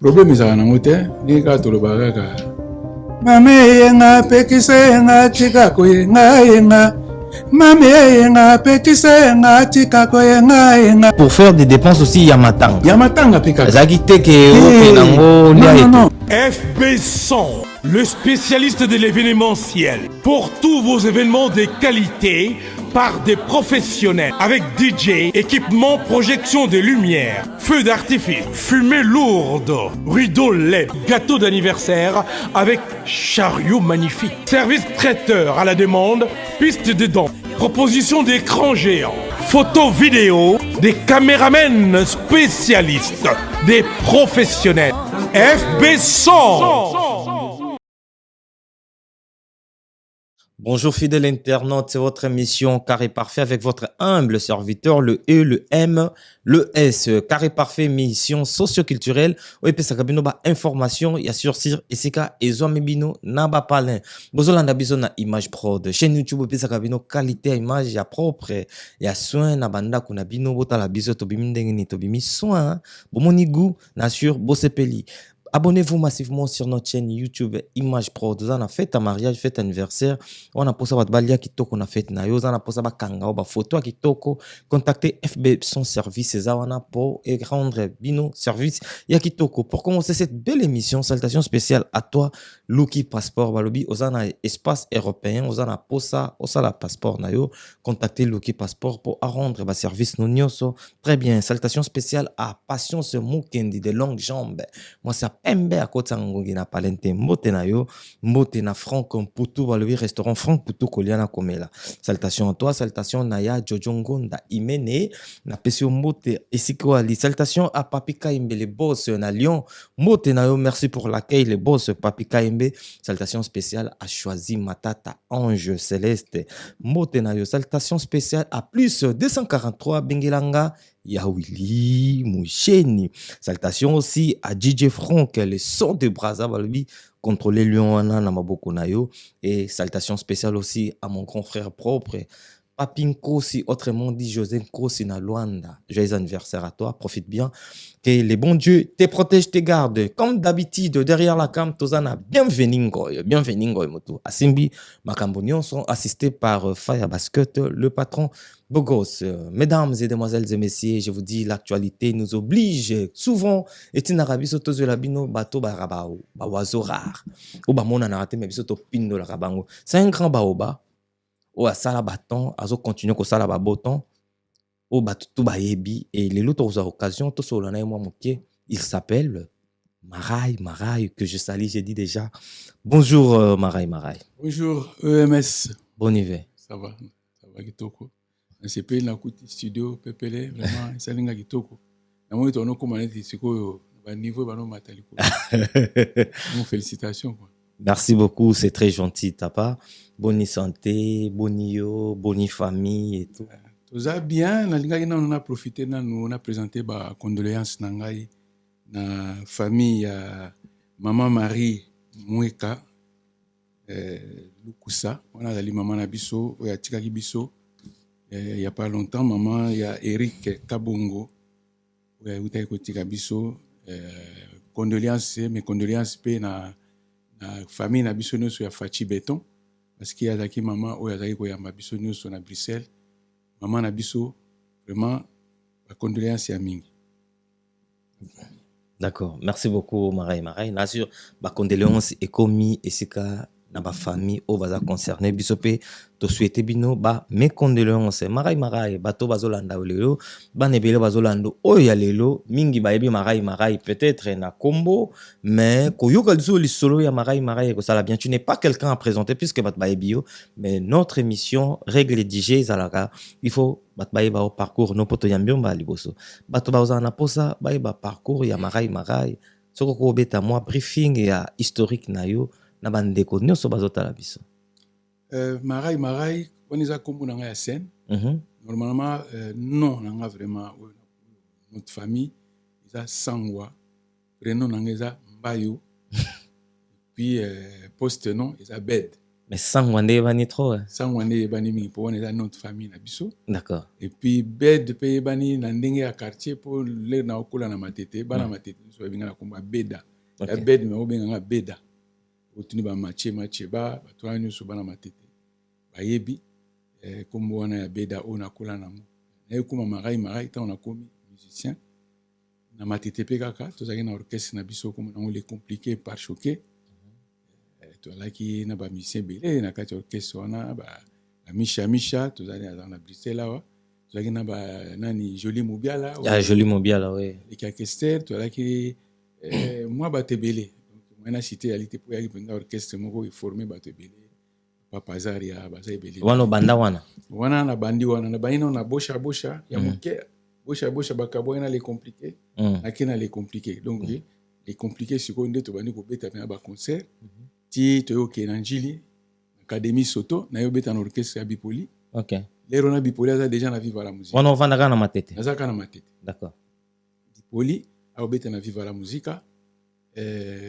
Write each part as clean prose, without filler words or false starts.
problème ezala nango te ndenge kaka tolobaka kaka mame yenga pekisa yenga tika koyenga yenga mame yenga pekisa yenga tika koyenga yenga. Pour faire des dépenses aussi yamatanga peka ezalaki teke ope nango non. FB100, le spécialiste de l'événementiel. Pour tous vos événements de qualité, par des professionnels, avec DJ, équipement, projection de lumière, feux d'artifice, fumée lourde, rideau LED, gâteau d'anniversaire avec chariot magnifique, service traiteur à la demande, piste de danse, proposition d'écran géant, photo vidéo, des caméramens spécialistes, des professionnels. FB100. Bonjour fidèles internautes, c'est votre émission Carré Parfait avec votre humble serviteur, le E, le M, le S. Carré Parfait, mission socio-culturelle. Oui, puis ça kabino ba information, ya surcir, et c'est ka, et zo mebino, na ba palin. Bozolanda biso na image prod. Chaîne YouTube, puis ça kabino qualité image, ya propre, ya soin, na banda kuna bino, bota la biso, tobimi ndengeni, tobimi soin, bomoni goût, na sur, bosepeli. Abonnez-vous massivement sur notre chaîne YouTube Image Pro. On a fait un mariage, fait un anniversaire. On a posé votre balia qui toko na fait na yo. On a posé ba kanga ba photo qui toko. Contactez FB son service on a pour rendre bino service ya qui toko. Pour commencer cette belle émission, salutation spéciale à toi Lucky Passport Balobi. Ozana espace européen. Ozana posa osala passeport na yo. Contactez Lucky Passport pour rendre ba service no nyoso. Très bien. Salutation spéciale à Patience Mukendi de longues jambes. Moi c'est Mbe à côté ngongi na palente mbote na yo mbote na Franck Poutou balobi restaurant Franck Poutou Koliana Komela. Salutation à toi, salutation Naya Jojongo nda Imene na pesio mbote esiko ali. Salutation à Papi Kaimbe le boss na Lyon mbote na yo, merci pour l'accueil le boss Papi Kaimbe. Salutation spéciale à Choisi Matata Ange Céleste mbote na yo. Salutation spéciale à plus 243 Bengelanga Yawili Moucheni. Salutation aussi à DJ Franck, le son de Braza Balbi, contrôler Lyon Wana Namaboko Nayo. Et salutation spéciale aussi à mon grand frère propre, Papin Kosi, autrement dit José Kosi na Luanda. Joyeux anniversaire à toi, profite bien. Que les bons dieux te protègent, te gardent. Comme d'habitude, derrière la cam, Tozana, bienvenue, moto. Asimbi, Makambonion sont assistés par Faya Basket, le patron Bogos. Mesdames et demoiselles et messieurs, je vous dis, l'actualité nous oblige souvent. Et en Arabie, soto labino bateau barabao, bawazo rare. Ou bamona narate, mais biso to pindo la rabango. C'est un grand baoba. Ou à sala baton, azo continue ko sala baboton. Ou batutu bayebi. Et les autres aux occasions, tout sur l'année, moi, mon pied, il s'appelle Maraï, que je salue, j'ai dit déjà. Bonjour, Maraï. Bonjour, EMS. Bon hiver. Ça va kitoko. C'est pas na kuti studio pepele vraiment ça linga kitoko. Na moi tono comme on siko ba niveau ba no mataliko. Bon félicitations quoi. Merci beaucoup, c'est très gentil ta part. Bonne santé, bonne famille et tout. Tout ça bien, na linga on a profité on a présenté ba condoléances na ngai na famille ya maman Marie Mweka Lukusa. On a dali maman na biso ya tikaki biso. Il n'y a pas longtemps, maman, il y a Eric Kabongo, il y a eu Kotika Biso, condoléances, mes condoléances, na famille na biso nyonso ya Fachi Béton, parce qu'il y a zaki maman, il y a zaki ma biso nyonso na Bruxelles, maman na biso, vraiment, condoléances ya mingi. D'accord, merci beaucoup, Maraï. Bien sûr, condoléances et commis et c'est ka na ba famille au baza concerné bisope to souhaiter bino ba mes condoléances Maraï bato bazolanda lelo ba nebele bazolando oya lelo mingi ba yebi Maraï peut-être na combo mais koyoka li solo ya Maraï ko sala bien, tu n'es pas quelqu'un à présenter puisque bat ba yebio, mais notre émission règle DJ zalaka il faut bat ba yeba au parcours no poto yambio ba liboso bato bazana posa ba yeba parcours ya Maraï soko ko beta moi briefing ya historique na yo na bandeko nyonso bazotala biso. Maraï on les a kombo na ya scène. Normalement non na vraiment notre famille ils a Sangwa, prénom na za Mbayo puis poste nom ils a Bed. Mais Sangwande bani trop. Sangwande yebani mingi po wana eza notre famille na biso. D'accord. Et puis bed pe yebani na ndenge ya quartier po le na okola na matete bana matete so binga na komba beda. Ya bed me obenga nga beda. Otuni ba matche ba batwa nyuso bana matete. Bayebi kombo wana ya beda ona kola nango. Na yekuma marai ta on a komi musicien. Na matete pe kaka tozaki na orchestre na biso comme nango les compliqués par choqué. Tozalaki na ba musicien belé na kati orchestre wana ba Misha tozali na Bruxelles awa. Tozalaki na ba nani Jolie Mobiala. Ah Jolie Mobiala oui. Et orchestre tozalaki moi bato belé. Donc moi na citéalité pour yaki penga orchestre moko formé bato belé. Papa Zaria baza belé. Wana banda wana. Wana na bandi wana na baina na bosha ya moke. Bosha bakabo na les compliqués. Na les compliqués. Donc les compliqués siko nde to bandi ko beta na ba concert. Ti to yo ke na njili académie Soto na yo beta na orchestre ya Bipoli. OK. Lero na Bipoli aza déjà na Viva la musique. Wana ovanda kana matete. Azaka na matete. D'accord. Bipoli a beta na Viva la musique.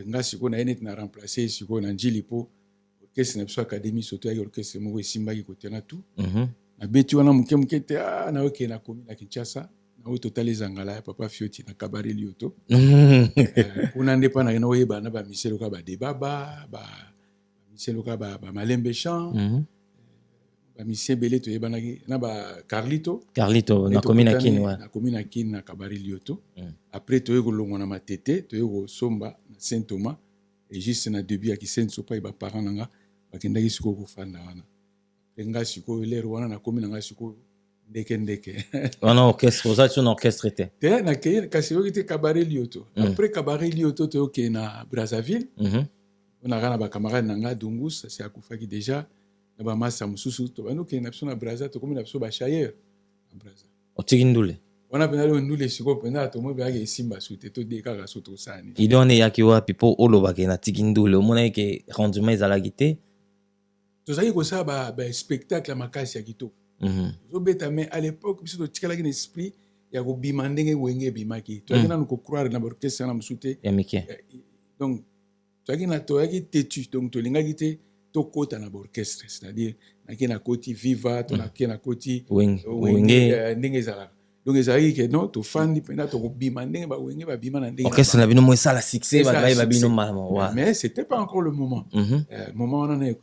Nga siko na enet na remplacer siko na njili po orchestre na biso académie Soto ya orchestre moko esimba ki kote na tout. Na beti wana muke te na yo ke na komi na Kinshasa. Na o total ezangala ya papa Fioti na Cabaret Lyoto. Kuna ndepa na no yeba na ba miselo ka ba debaba ba miselo ka ba malembe chant ba misien belé to yeba na ba Carlito na komina kin wa na komina kin na Cabaret Lyoto. Après to yego longo na matete to yego somba na Saint Thomas et juste na début ya ki Saint Sopa ba parents nanga bakendaki siko ko fanda wana nga siko lero wana na komina nga siko ndeke wana orchestre oza tu na orchestre te na ke kasi yo te Cabaret Lyoto. Après Cabaret Lyoto to ke na Brazzaville on a na ba camarade nanga Dungus c'est akufaki déjà na ba massa mususu to bano ke na biso na Brazza to komi na biso ba chayer na Brazza otigindule wana pena le ndule siko pena to mo ba ke simba sute to de kaka so to sani idone yaki wapi po oloba ke na tigindule omona ke rendement ezalaki te tozali kosala ba spectacle makasi ya kitoko. Zobeta mais à l'époque biso to tikala ki esprit ya ko bima ndenge wenge bimaki to akina no ko croire na orchestre na musute ya mike donc to akina to yaki tetu donc to lingaki te to kota na orchestre c'est-à-dire na kina koti viva to na kina koti wenge ndenge ezala donc ezali ke non to fandi pena to ko bima ndenge ba wenge ba bima na ndenge orchestre na bino mo sala succès ba bino mama mais c'était pas encore le moment moment on a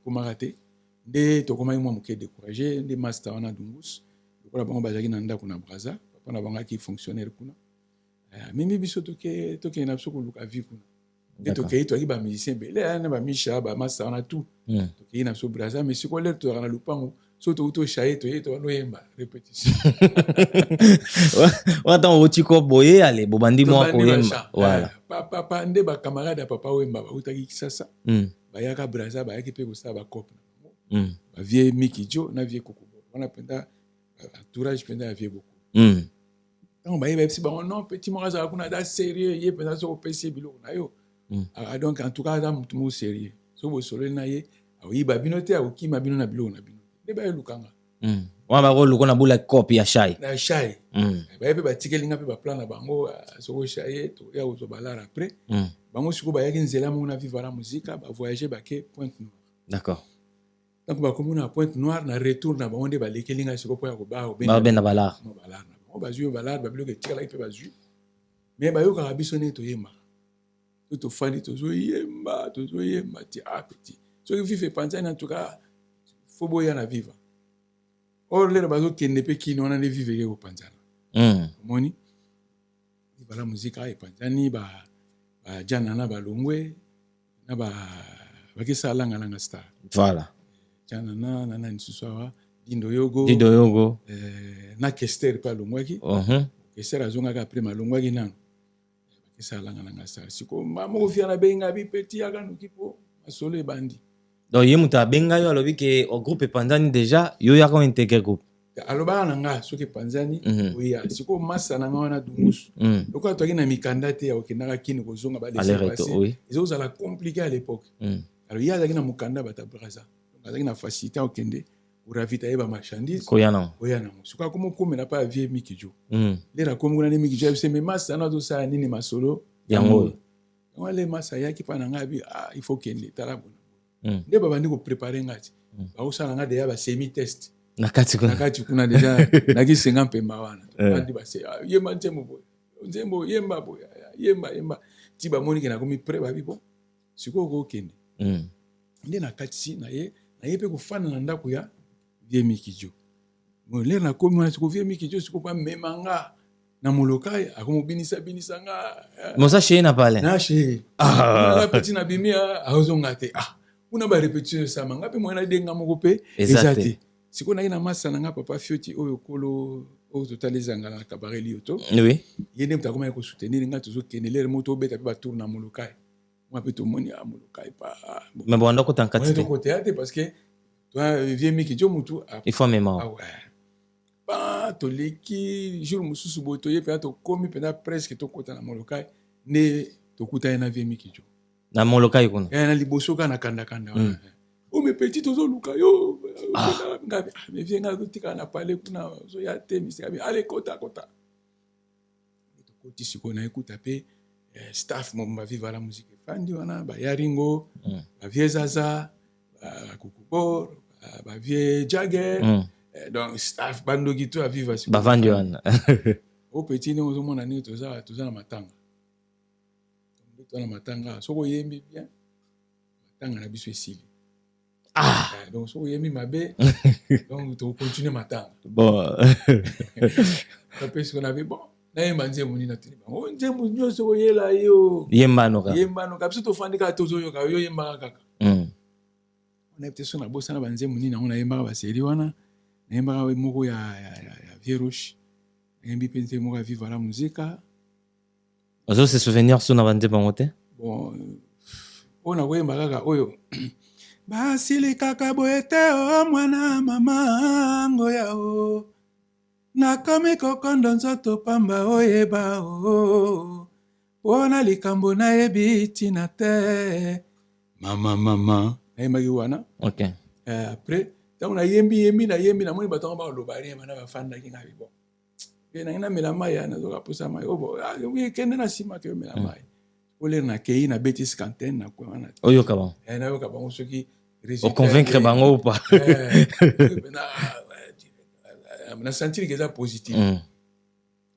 comment raté nde tokomaki mwa moke découragé nde master wana Dungus lokola bango bazalaki na ndako na Brazza papa na bango aki fonctionnaire kuna mimi biso tokei na biso koluka vie kuna nde tokei toyaki bamusicien bele na bamisha bamaster wana tout tokei na biso Brazza mais sikoyo lere tozalaka na lupango so touti oshaye toye tobanoyemba répétition wata otiko boye ale bobandi mwa koyemba voilà papa nde bacamarade ya papa oyemba bautaki Kisasa bayaka Brazza bayaki mpe kosala bacope ba vie Mikijo na vie Kokobo wana penda entourage penda ya vie beaucoup donc ba yeba ba non petit moraza kuna da sérieux ye penda so opesi biloko na yo donc en tout cas da mutu mo sérieux so bo solo na ye ayi ba binote akoki ma bino na biloko na bino de ba lukanga wana ba ko lukona bula copy ya shy na shy ba yeba ba tikelinga pe ba plan na bango so ko shy to ya ko balara après bango siko ba yaki nzela mo na vivre la musique ba voyager ba ke Pointe-Noire. D'accord. Donc ba komu na Pointe-Noire na retour na bango nde ba lekelinga siko po ya ko ba bena balar no balar na bango ba zuyo balar ba biloko tikala pe ba zuyo mais ba yo ka biso ne to yemba to fani to zo yemba ti petit so que vive Panzani en tout cas faut boya na vivre or le ba zo kende pe kino na ne vive ke ko Panzana moni la musique a Panzani ba jana na ba longwe na ba ke sala ngana star voilà jana na nsusawa Dindo Yogo na Kester pa longwaki Kester azonga ka après malongwaki nano ke sala ngana star siko mamo via na benga bi petit aga nukipo masolo e bandi donc ye muta benga yo alobi ke au groupe Panzani déjà yo ya ko intégrer groupe aloba na nga soki Panzani oya siko masa na nga wana Dungus lokwa toki na mikanda te ya okendaka kini kozonga ba laisser passer ils ont la compliqué à l'époque alors ya zaki na mukanda bata Brazza donc azaki na facilité okende pour ravitailler ba marchandise koyana siko comme comme na pas vie Mikijo le na comme kuna ni Mikijo c'est mais masa na to sa nini masolo yango wale masa yaki pa na nga bi il faut kende tala bona nde babandi koprépare nga ti bakosala nga deja basemi test Na kati kuna. na kati kuna deja nakisenga mpemba wana bandi base yemba nzembo boye nzembo yemba boye yemba ti bamoni ke nakomi pré babi bon sikoyo kokende nde na kati si na ye mpe kofanda na ndako ya vie mikijo lere nakomi wana siko vie mikijo siko mpa mema nga na molokai akomobinisa nga Mosa sheye na pale. na sheri nga peti na bimia azonga te kuna barépétition esama nga mpe mwana denga moko mpe eza te sikoyo naye na masa na nga papa fioti oyo kolo oyo totala ezanga na kabaret lioto Oui. ye nde moto akomaki kosoutenir nga tozokende lere mo tobeta mpe batour na molokai mwa mpe tomoni molokai pa Mais bon, on a côté en ouais, quantité. tokoteya te parce que toi vie miki jo mutu Il faut même. ba toleki jour mosusu boye toye mpenza tokomi mpenza presque tokota na molokai nde tokutani na vie miki jo Na molokai kuna. na liboso kaka na kandakanda wana me petit tozoluka yo ngabi me vie nga totikala na pale kuna ozoya te misikabi ale kota tokoti sikoyo na ekuta mpe staff mo baviva la musique efandi wana bayaringo bavie zaza bakukubor bavie jager donc staff bandoki to aviva sikoyo Bavandi wana. o petit ndenge ozomona ndenge toza na matanga soki oyembi bien matanga na biso esili donc soki oyembi mabe donc tokontinue matanga Bon. ape siko nabe bon nayemba nzembo nini natuni bango nzembo nyonso oyela yo Yembanoka biso tofandi kaka tozoyoka yo yembaka kaka onayebi te so nabosana banzembo nini yango nayembaka baseri wana nayembaka moko ya vie roche nayembi mpe nzembo moko ya viva la muzika ozo se souvenir so na bande bango te bon oyo nakoyemba kaka oyo basili kaka boye te o mwana mama ngoya o nakomi kokondo nzoto pamba oyeba o mpona likambo nayebi ntina te mama nayembaki wana après ntango nayembi namoni bato yango bakoloba rien bana bafandaki ngabi bon nangi namela mai nazoka posa mai kende na nsima ke omela mai olere nakei nabeti scantene nakwana oyoka bango nayoka bango soki oconvaincre bango pa nasentiri ke eza positif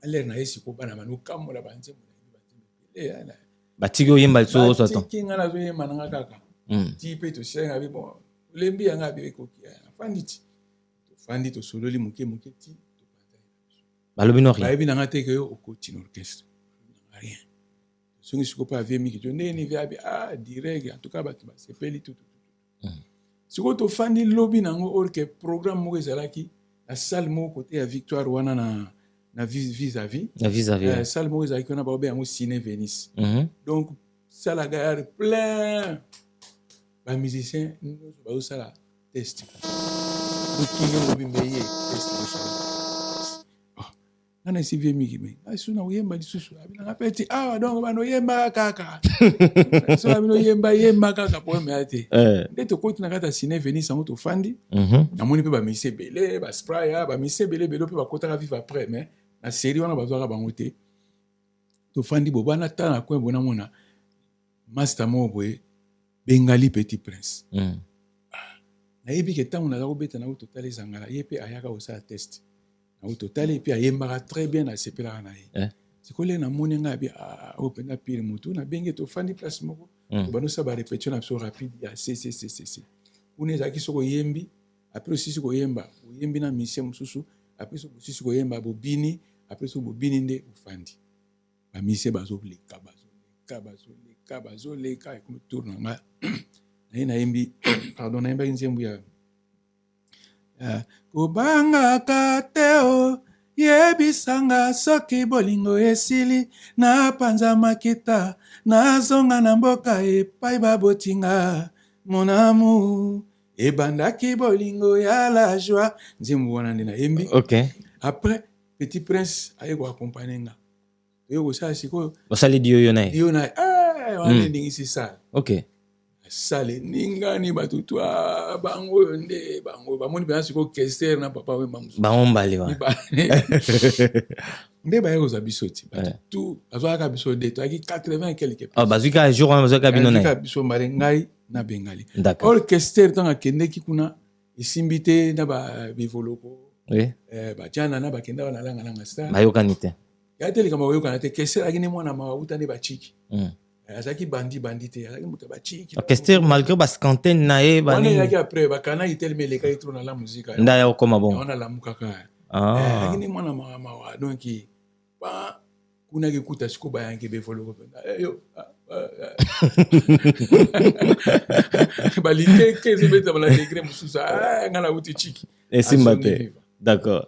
alere naye sikoyo bana bani okambola banzembo batiki oyemba liso oso ata batiki nga nazoyemba nanga kaka ti mpe tosianga bi bon olembi yanga abi ekoki afandi ti tofandi tosololi moke ti balobi no rien bayebi nanga te ke yo okoti na orchestre rien songi sikoyo mpe avie miki jo ndeni vi abi direct en tout cas bato basepeli tutu sikoyo tofandi lobi nango orke programme moko ezalaki na salle moko kote ya victoire wana na vis-à-vis salle moko ezalaki wana baobe yango ciné Venice donc salle ya gayare plein bamusicien nyonso bazosala test okingi mobimeye test ngana esi vie miki me asuna oyemba lisusu abinanga mpe ti awa donc bano oyembaka kaka so abino oyemba kaka po omeya te nde tokoti na kati ya ciné Venice yango tofandi namoni mpe bamisi ebele baspraya bamisi ebele mpe bakotaka vive après mais na série wana bazwaka bango te tofandi bo bana tala na coin bona mona master moko boye bengali Petit Prince nayebi ke ntango naza kobeta nango totala ezangala ye mpe ayaka kosala test nango totala epe ayembaka très bien asepelaka na ye sikoyo lere namoni nga abi oyo mpenza pire motu nabengi tofandi place moko tobanosala barépétition na biso rapide ya ccccc kuna ezalaki soki oyembi apres osisi koyemba oyembi na musicien mosusu apres soki osisi koyemba bobini apres soki bobini nde ofandi bamisien bazoleka ekomi tour na nga naye nayembi pardon nayembaki nzembo ya kobangaka te o yebisanga soki bolingo esili napanza makita nazonga na mboka epai babotinga mon amour ebandaki bolingo ya la joie nzembo wana nde nayembi après Petit Prince aye koakompagne nga toye kosala sikoyo osali dio na ye wana ndingisi sala sala eningani bato twa bango oyo nde bango bamoni mpenza sikoyo kester na papa wemba mosusu bango mbali wa nde baye kozwa biso ti bato tu bazwaka biso de toyaki 80 quelque bazwika jour wana bazwaka bino na ye biso mbale ngai na bengali. D'accord. Orchestre tant akende ki kuna isimbite na ba bivoloko. Oui. Ba tiana na ba kenda na langa star. Bayokani te. Ya tele kama bayokana te orchestre akini mwana mawuta ne ba chiki. Mm. Azaki bandi te, azaki muta ba chiki. Orchestre malgré bas cantine na e Wana bani. yaki après ba kana itel me leka itro na la musique. Ndaya okoma bon. Wana la mukaka. Ah. Akini mwana mawa donc ba kuna kikuta siko bayanke bevoloko. Yo. Balite keze beta bala degré mususa ngala uti chiki. Et Simbate. D'accord.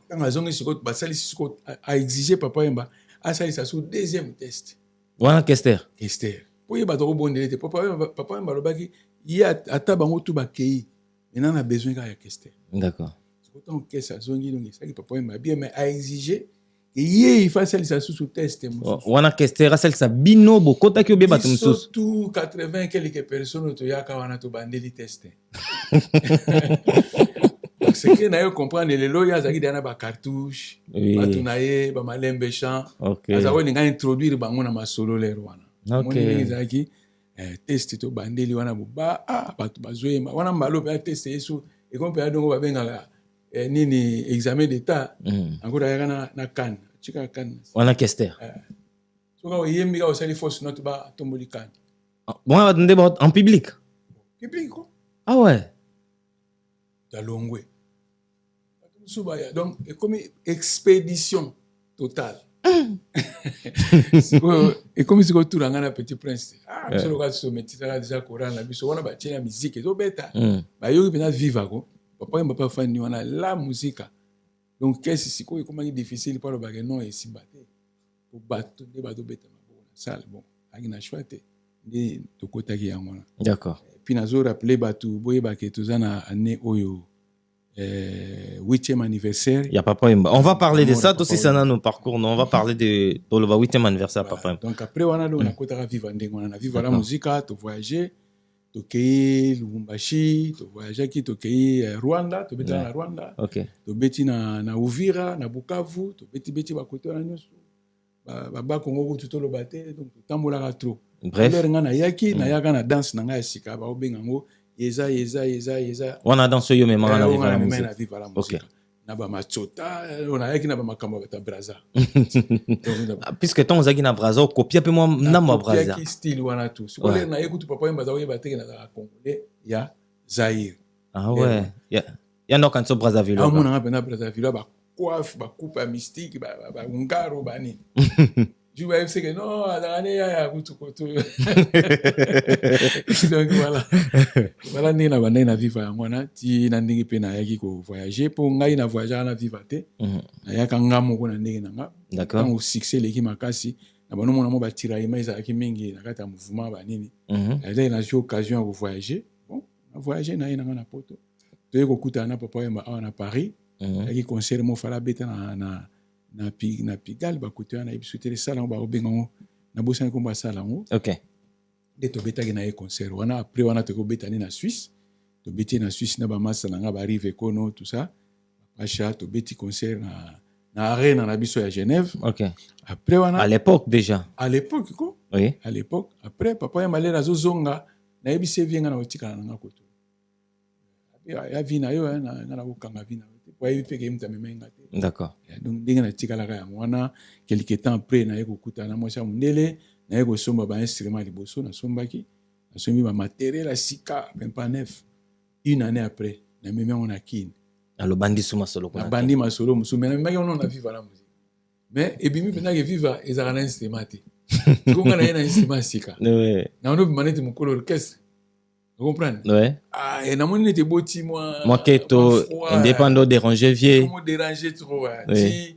Quand azongi siko basali siko a exiger papa yemba asali sa sous deuxième test. Wana orchestre. Esther. Pour yeba to bondele te papa yemba lobaki ya ata bango tu bakei. Maintenant on a besoin ka orchestre. D'accord. Autant que ça zongi donc ça qui papa yemba bien mais a exiger que il fasse ça sous test. Wana orchestre celle ça bino bokota ki obeba tu mususu. Surtout 80 quelques personnes to yaka wana to bandeli test. Ce que na yo comprendre les loyas zaki dana ba cartouche, ba tunaye ba malembe chant. OK. Azawo ninga introduire bango na masolo lero wana. OK. Moni zaki test to bandeli wana ba batu bazoyema wana mbalo pe test yesu e kompe adongo ba benga nini examen d'état. Encore yaka na kan. Chika kan. Wana orchestre. So ka yembi ka osali fausse note ba tomboli kan. Bon attendez en public. Public quoi. Ah ouais. Dalongwe. Donc, comme expédition totale. Et comme si tu as un petit prince. Ah, je regarde ce métier, déjà Coran, la biso, on a bâti la musique, et tout bêta. Bah, yo qui vivre quoi. Papa m'a pas fan, on a la musique. Donc, qu'est-ce que c'est comment il est difficile pour le bagage non et si battre. Pour battre des bateaux bêta na salle. Bon, avec na chouette. Ni to kota ki yango. D'accord. Puis nazo rappeler bateau boye ba ke tozana année oyo. 8e anniversaire. Il y a Papa Yemba. On va parler de ça aussi, ça dans nos parcours. Non, on va parler de le 8e anniversaire Voilà. Papa Yemba. Donc après, on a kota vivre on a vivre la musique, tu voyager, tu kei Lubumbashi, tu voyager qui tu kei Rwanda, tu beti na Rwanda. OK. Tu beti na Uvira, na Bukavu, tu beti ba kote na nyoso. Ba Congo tu to lo baté, donc tu tambola trop. Bref. Na yaki, na yaka na danse na nga sika ba obengango. Yeza. On a dansé yo même on a vivre la musique. OK. Na ba machota, on a yaki na ba makamba ta braza. Puisque ton zaki na braza, copie peu moi na moi braza. Yaki style wana tout. Ce que na yekutu papa yemba zawo yeba teke na congolais ya Zaire. Ah ouais. Ya no kanso Brazzaville. Ah mon nga pena Brazzaville ba coiffe, ba coupe mystique, ba ngaro bani. Je vois que non, l'année ya kutu koto. Donc voilà. Voilà ni na bana na vivre yango na ti na ndingi pe na yaki ko voyager pour ngai na voyager na vivre te. Na yaka ngamo ko na ndingi na nga. D'accord. Tant au succès leki makasi na bano mona mo ba tiraillement za ki mingi na kata mouvement ba nini. Là na j'ai occasion de voyager. Bon, na voyager na ina na poto. To yeko kuta na papa yamba na Paris. Yaki concert mo fala beta na Pigalle ba kuta na ibisuté sala ba obengo na bosa ko ba sala ngo. OK. De to beta na concert wana après wana to ko beta na Suisse. To beti na Suisse na ba masa na ba rive kono tout ça. Acha to beti concert na arena na biso ya Genève. OK. Après wana à l'époque déjà. À l'époque quoi? Oui. À l'époque après papa ya malera zo zonga na yebise vienga na otika na ngakoto. Ya vina yo na kokanga vina. Pour éviter que mta memenga te. D'accord. Donc dinga na tika la ka wana quelque temps après na yeko kuta na mwasa mundele na yeko somba ba instrument liboso na sombaki na sombi ba matériel sika même pas neuf. Une année après na meme on a kin. Le bandi suma solo kuna. Bandi masolo musu mais na on a vivre la musique. Mais ebimi pena que vivre ezala na instrument te. Konga na na instrument sika. Oui. Na on manette mukolo orchestre. Vous comprenez? Ouais. Ah, et na mon était boti moi. Moi keto indépendant déranger vieux. Comment déranger trop? Si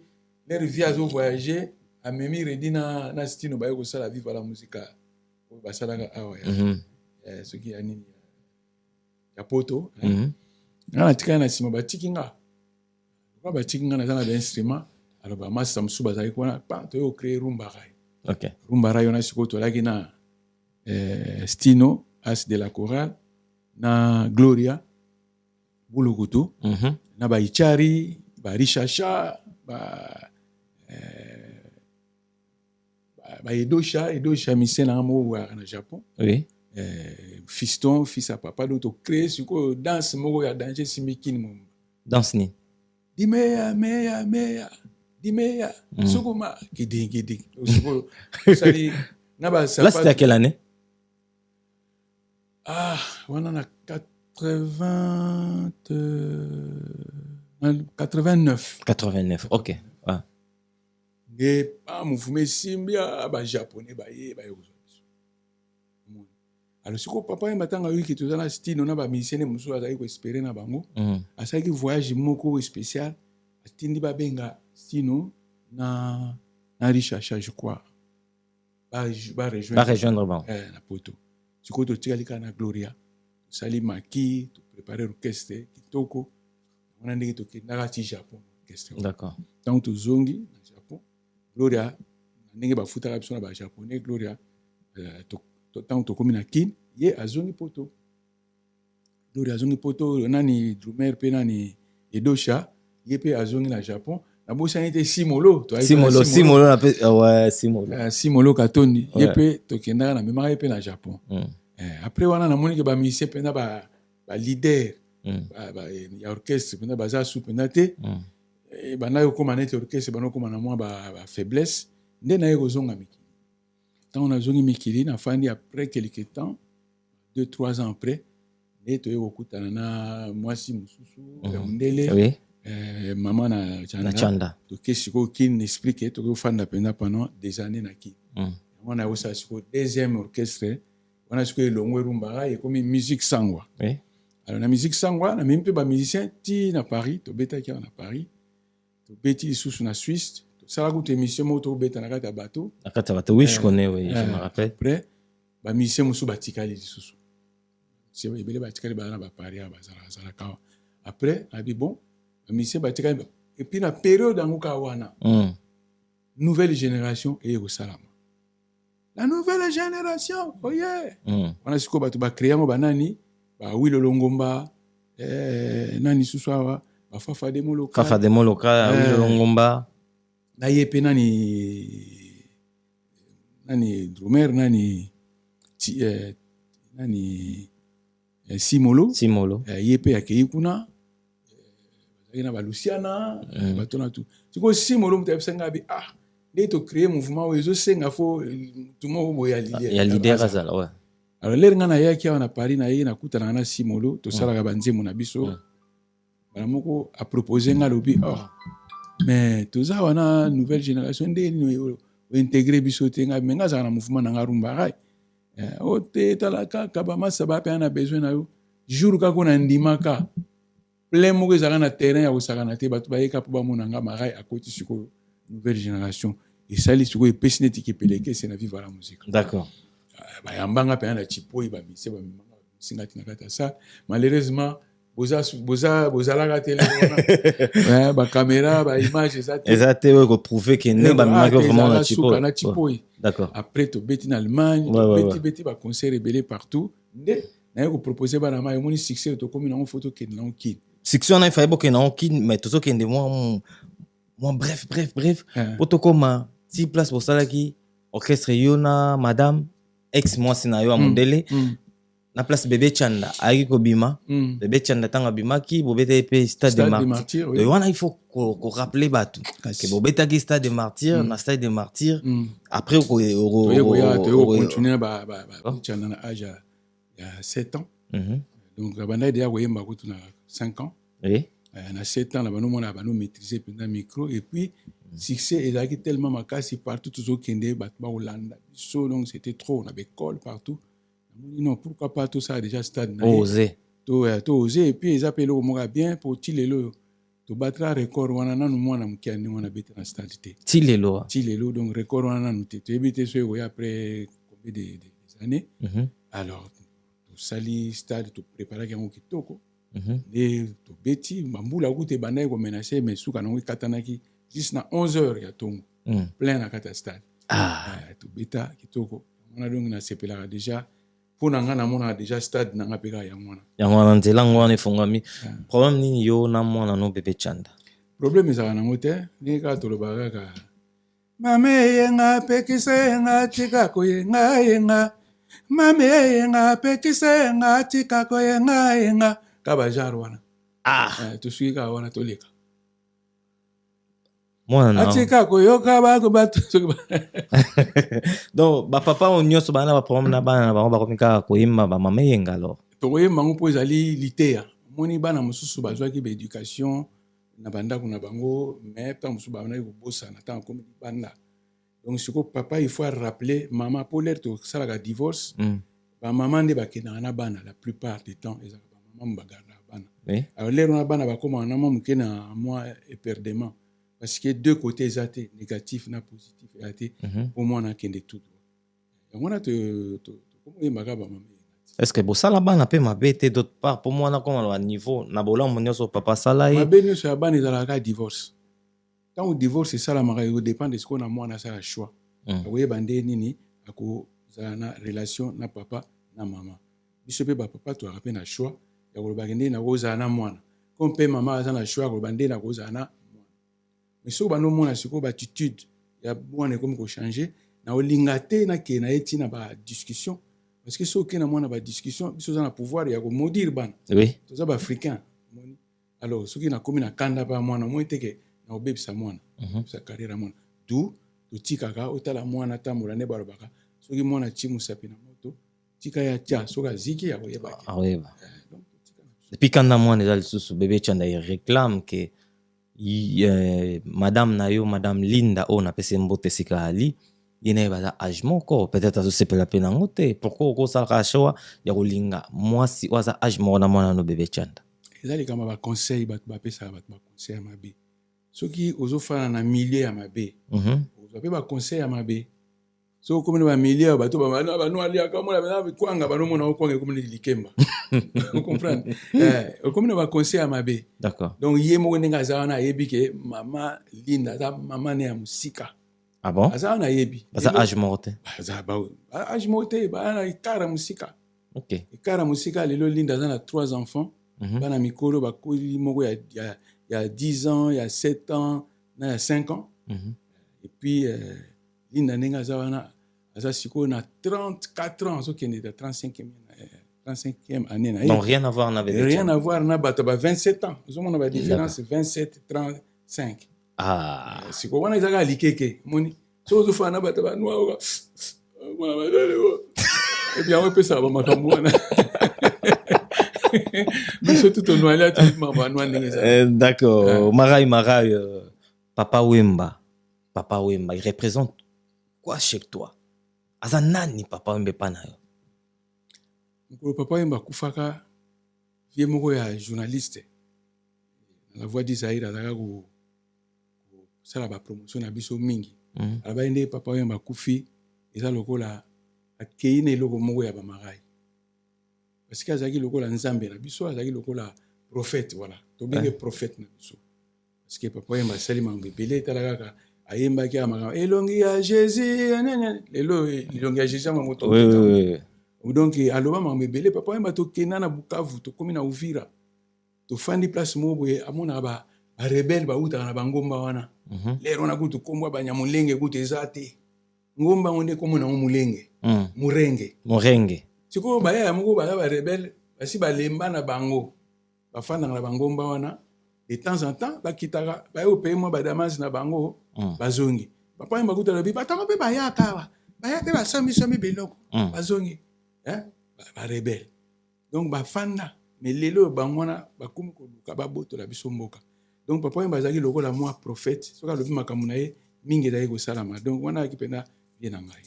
les vieux ont voyagé, à Memi Redina na stino ba yoko sala vivre la musique. Ba sala ah ouais. Ce qui a nini. Ya poto. Na tika na sima ba tikinga. Ba tikinga na zana d'instrument. Alors ba massa msu ba zali kona pa to yo créer rumba rai. OK. Rumba rai ona siko to laki na stino as de la chorale na Gloria Bulukutu na ba Ichari ba Rishasha ba Edosha misena mo wa na Japon. Oui. fiston fils à papa donc to créer siko danse moko ya danger simikini mom Danse ni. dimeya sukuma kidi siko sali naba ça. Là, c'était à quelle année? On en a 89. 89, ok. Ah. Et mouvement simbia japonais alors si papa matanga wi ki tozana style on a ba missionné musu azali ko espérer na bango asaki voyage moko spécial atindi ba benga sino na Richard je crois ba rejoindre bon na poto siko to tikalika na Gloria sali maki to préparer orchestre kitoko on a ndenge to kinaka ti Japon orchestre. D'accord. Donc to zongi na Japon Gloria ndenge ba futaka biso na ba japonais Gloria tant to komi na kin ye azongi poto Gloria azongi poto nani drummer pe nani Edosha ye pe azongi na Japon na bosani te Simolo na pe ouais Simolo Katondi ye pe to kenda na memaka ye pe na Japon. Après wana na moni ke ba musicien pe na ba leader ya orchestre pe na baza su pe na te bana yo koma nete orchestre bana koma na mwa ba faiblesse nde na ye kozonga mikili. Tant on a zongi mikili na fandi après quelques temps 2-3 ans après et to yo kutana na mwasi mususu ya mundele maman na chanda to kesiko kin explique to ko fanda penda pendant des années na ki on a aussi siko deuxième orchestre on a siko longwe rumba et comme musique sangwa alors la musique sangwa na même pe ba musicien ti na Paris to beta ki na Paris to beti sous na Suisse. Ça a coûté mission moto beta na kata bateau. Na kata bateau, oui, je connais, oui, je me rappelle. Après, ba mission musu batikali lisusu. C'est ebele batikali ba na ba Paris ba zala kawa. Après, a dit bon, ba mission batikali et puis la période anguka wana. Nouvelle génération et au salama. La nouvelle génération, oh yeah. On a siko batu ba créer mo banani, ba Wilo Longomba, nani suswa ba Fafa Demoloka. Wilo Longomba. Na yepe nani drummer nani Simolo yepe akei kuna na ba Luciana batona tout siko Simolo mutapsenga bi nde to créer mouvement wezo senga fo tout mo bo ya leader azala ouais. Alors l'air ngana yaki na Paris na ye na kutana na Simolo to sala ka banzemu na biso bana moko a proposer nga lobi mais tout ça on a nouvelle génération de nous intégrer bisoté nga menga za na mouvement na rumba rai o te talaka kabama saba pe ana besoin na yo jour ka ko na ndimaka plein mo za na terrain ya usaka na te batu ba yeka po ba monanga marai à côté siko nouvelle génération et ça li siko epesneti ki peleke c'est na vivre la musique. D'accord. Ba yambanga pe ana chipo ba mise ba singati na kata ça malheureusement boza la télé ba caméra ba image exact ko prouver que ne ba mimaka vraiment na chipo. D'accord. Après to beti en Allemagne beti ba concert belé partout nde na ko proposer ba na ma yomoni succès to comme na photo que na kin succès on a fait beaucoup na kin mais tout ça que de moi bref poto koma si place pour ça là qui orchestre yona madame ex moi scénario à modèle na place bébé Chanda aiki kobima bébé Chanda tanga bimaki bobeta epé stade des martyrs et wana il faut qu'on rappeler batu que bobeta ki stade des martyrs na stade des martyrs après on continuer ba Chanda na âge il y a 7 ans donc la banda déjà koyemba ko tuna 5 ans na 7 ans la bano mona bano maîtriser pendant micro et puis succès ezaki tellement makasi partout toujours kende bat ba Hollande so donc c'était trop on avait école partout. Non, pourquoi pas tout ça déjà stade osé et puis ils appellent au moka bien pour tilelo to battre record wana nanu mwana mkiani wana beta na stade tilelo donc record wana nanu te ebité so après combien des années alors to sali stade to préparer yango kitoko et to beti mbula kute banaye ko menacer mais suka nango katanaki juste na 11h ya tongo plein na kata stade to beta kitoko on a donc na sepela déjà pour nanga na mona déjà stade nanga peka ya mwana nzela ngwana efongami problème nini yo na mwana no bébé Chanda problème ezaka nango te ndenge kaka tolobaka kaka mame yenga pekisa yenga tika koyenga mame yenga pekise nga tika ko yenga kaba genre wana to suika wana to leka mwana atika ko yoka ba ko batu donc papa on nyonso bana ba problème na bana ba komika ko yimba ba mama yenga alors to yemba ngo ezali litea moni bana mosusu bazwaki ba éducation na bandako na bango mais tant mosusu bana ko bossa na tant comme banda. Donc, ce que papa, il faut rappeler, maman, pour l'air, tout ça, la divorce, maman, ne va pas na bana la plupart du temps, ils maman bagarre bana. Alors, l'air, on a bana, comme on a maman qui na moi éperdument, parce que deux côtés athées, négatif, na positif, athée, pour moi, on a qu'un de tout. Donc, on a comment il m'a maman. Est-ce que ça la bana peut m'abêter d'autre part pour moi, on a comme un niveau, na bola mon sur papa ça là. Ma belle, sur la bana, ils ont la divorce. Quand on divorce, c'est ça la mariage, ça dépend de ce qu'on a moi, on a ça le choix. Vous voyez, bandé nini, à cause de la relation na papa, na maman. Si tu papa, tu as rappelé un choix, il y a le bandé na cause na moi. Comme peut maman a un choix, le bandé na cause na moi. Mais si on a une attitude, il y a beaucoup comme qu'on changer. Na olingate na ke na eti na ba discussion. Parce que si on a une discussion, si on a pouvoir, il y a comme maudire ban. Oui. C'est ça africain. Alors, ce qui na comme na kanda ba moi, na moi teke. Na obebisa mwana sa carrière mwana du totikaka otala mwana tambola ne balobaka soki mwana ti musapi na moto tika ya tia soka ziki ya koyeba donc depuis quand na mwana ezali susu bébé chanda il réclame que madame nayo madame Linda on apesi mbote sika ali yene bala âge moko peut-être azosepela pe nango te pourquoi okosalaka choix ya kolinga mwasi waza âge moko na mwana no bébé chanda ezali kama ba conseil bato bapesaka bato ba conseil ya mabe soki ozofana na milieu ya mabe ozwa pe ba conseil ya mabe so comme na milieu bato ba bano ali akamona na kwanga bano mona okwanga comme ni likemba vous comprenez comme na ba conseil ya mabe d'accord donc ye mo ndenga za na yebi ke mama Linda za mama ne ya musika ah bon za na yebi za âge morte za ba âge morte ba na ikara musika OK ikara musika lelo Linda za na 3 enfants bana mikolo ba ko moko il y a 10 ans, il y a 7 ans, il y a 5 ans. Et puis, Linda Nenga Zawana, a 34 ans, ce qui est de 35e année. Donc, rien à voir avec rien à voir avec 27 ans. Nous avons une différence 27, 35. Ah. C'est quoi, on a déjà liké. Moni. So, tu fais un abat, noir. Et puis, on peut ça, on va d'accord. Marai, Papa Wemba, il représente quoi chez toi? Azanani Papa Wemba panayo. Papa Wemba kufaka vie moko ya journaliste. La voix d'Isaïe azaka ko sala ba promotion na biso mingi. Aba ende Papa Wemba kufi eza lokola akeine loko moko ya ba marai. Parce que azaki lokola nzambe na biso azaki lokola prophète voilà to benge prophète na biso parce que papa yemba sali mango belé talaka ayemba ki amaka elongi ya Jésus elongi ya Jésus mango to donc aloba mango belé papa yemba to kenana Bukavu to komi na Uvira to fandi place mobo amona ba rebelle ba uta na bangomba wana lero na kutu kombwa banyamulenge kutu ezate ngomba ngone komona mulenge murenge siko baya ya moko baya ba rebelle basi balemba na bango bafanda na bangomba wana de temps en temps bakitaka baya au pays moi ba Damas na bango bazongi papa yemba kuta lobi bataka pe baya kawa baya pe basami beloko bazongi ba rebelle donc bafanda mais lelo bango na bakomi ko luka baboto la biso mboka donc papa yemba zaki lokola moi prophète soka lobi makambo na ye mingi dai ko salama donc wana kipenda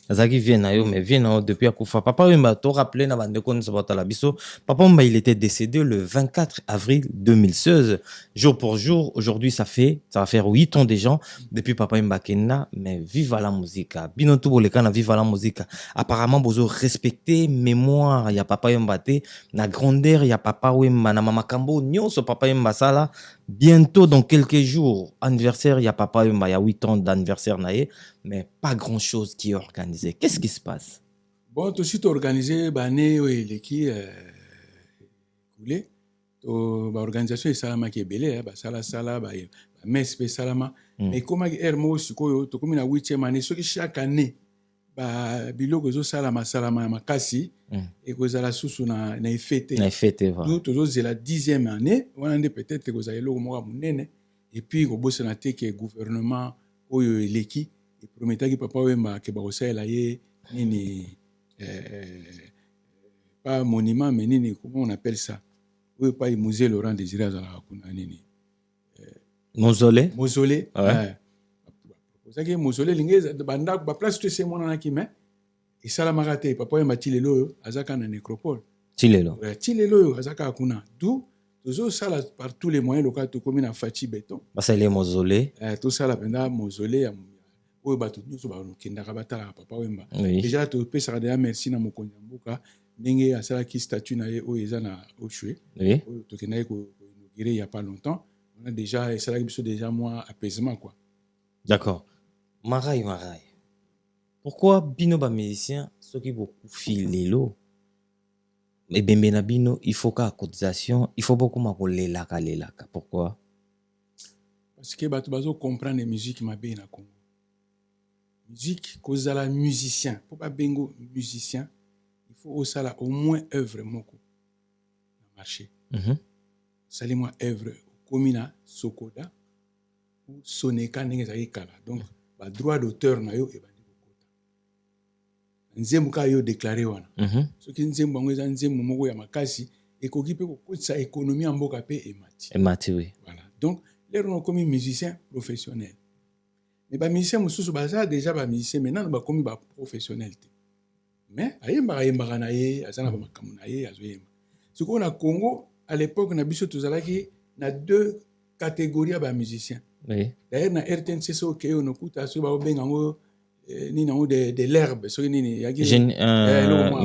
Azaki vient na yo mais vient na depuis akufa papa Wemba to rappeler na bande ko nsobata la biso papa Wemba il était décédé le 24 avril 2016 jour pour jour aujourd'hui ça va faire 8 ans déjà depuis papa Wemba kenna mais vive la musique bino tout boleka na vive la musique apparemment bozo respecter mémoire ya papa Wemba te na grandeur ya papa Wemba na mama kambo nyonso papa Wemba sala bientôt dans quelques jours anniversaire ya papa Wemba ya 8 ans d'anniversaire nae mais pas grand chose qui est organisé. Qu'est-ce qui se passe? Bon, tout de suite organisé, l'équipe coulé. L'organisation est salama qui est belé, sala, messe salama. Mais comment Hermo, tu comme une 8e année, ce qui chaque année, biloko ezosalama salama ya makasi ekozala susu na efete Na fête va. nous tozozela 10e année wana nde peut-être ekozala eloko moko ya monene et puis kobosana te ke gouvernement oyo eleki eprometaki papa Wemba ke bakosalela ye nini pas monument mais nini comment on appelle ça oyo pa musée Laurent Désiré azalaka kuna nini Mausolée. mausolée Ouais. ozaki mausolée lingi bandako baplace to ese emonanaki mais esalamaka te papa Wemba ti lelo oyo aza kaka na nécropole Chilelo. ti lelo oyo aza kaka kuna d'où tozosala par tous les moyens lokola tokómi na faci béton Basali mausolée. tosala mpenza mausolée ya oyo bato nyonso bakendaka batalaka papa Wemba Oui. déjà topesaka deja merci na mokonzi ya mboka ndenge asalaki statut na ye oyo eza na ochue Oui. oyo tokendaki koinaugure il y a pas longtemps on a déjà esalaki biso déjà moins apaisement quoi. D'accord. Marai. Pourquoi bino ba musicien soki beaucoup filelo et bembe na bino il faut ka cotisation, il faut beaucoup ma lelaka. Pourquoi? Parce que bato bazo comprendre musique mabe na Congo. Musique kozala musicien, pour pas bengo musicien, il faut osala au moins œuvre moko na marché. Sali moi œuvre komina sokoda ou soneka ndenge za kala. Donc ba droit d'auteur na yo e bandi kokota. Nzembo ka yo déclarer wana. Soki nzembo ngo eza nzembo moko ya makasi ekoki pe kokotisa économie ya mboka pe emati. Emati oui. Voilà. Donc les gens comme musiciens professionnels. Mais les musiciens mosusu baza déjà ba musiciens maintenant ba comme ba professionnels. Mais ayemba na ye azana ba makambo na ye azoyemba. Ce qu'on a Congo à l'époque na biso tozalaki na deux catégories ba musiciens. Oui. D'ailleurs na RTNC so ke ono kuta so ba benga ngo ni nango de l'herbe so nini yaki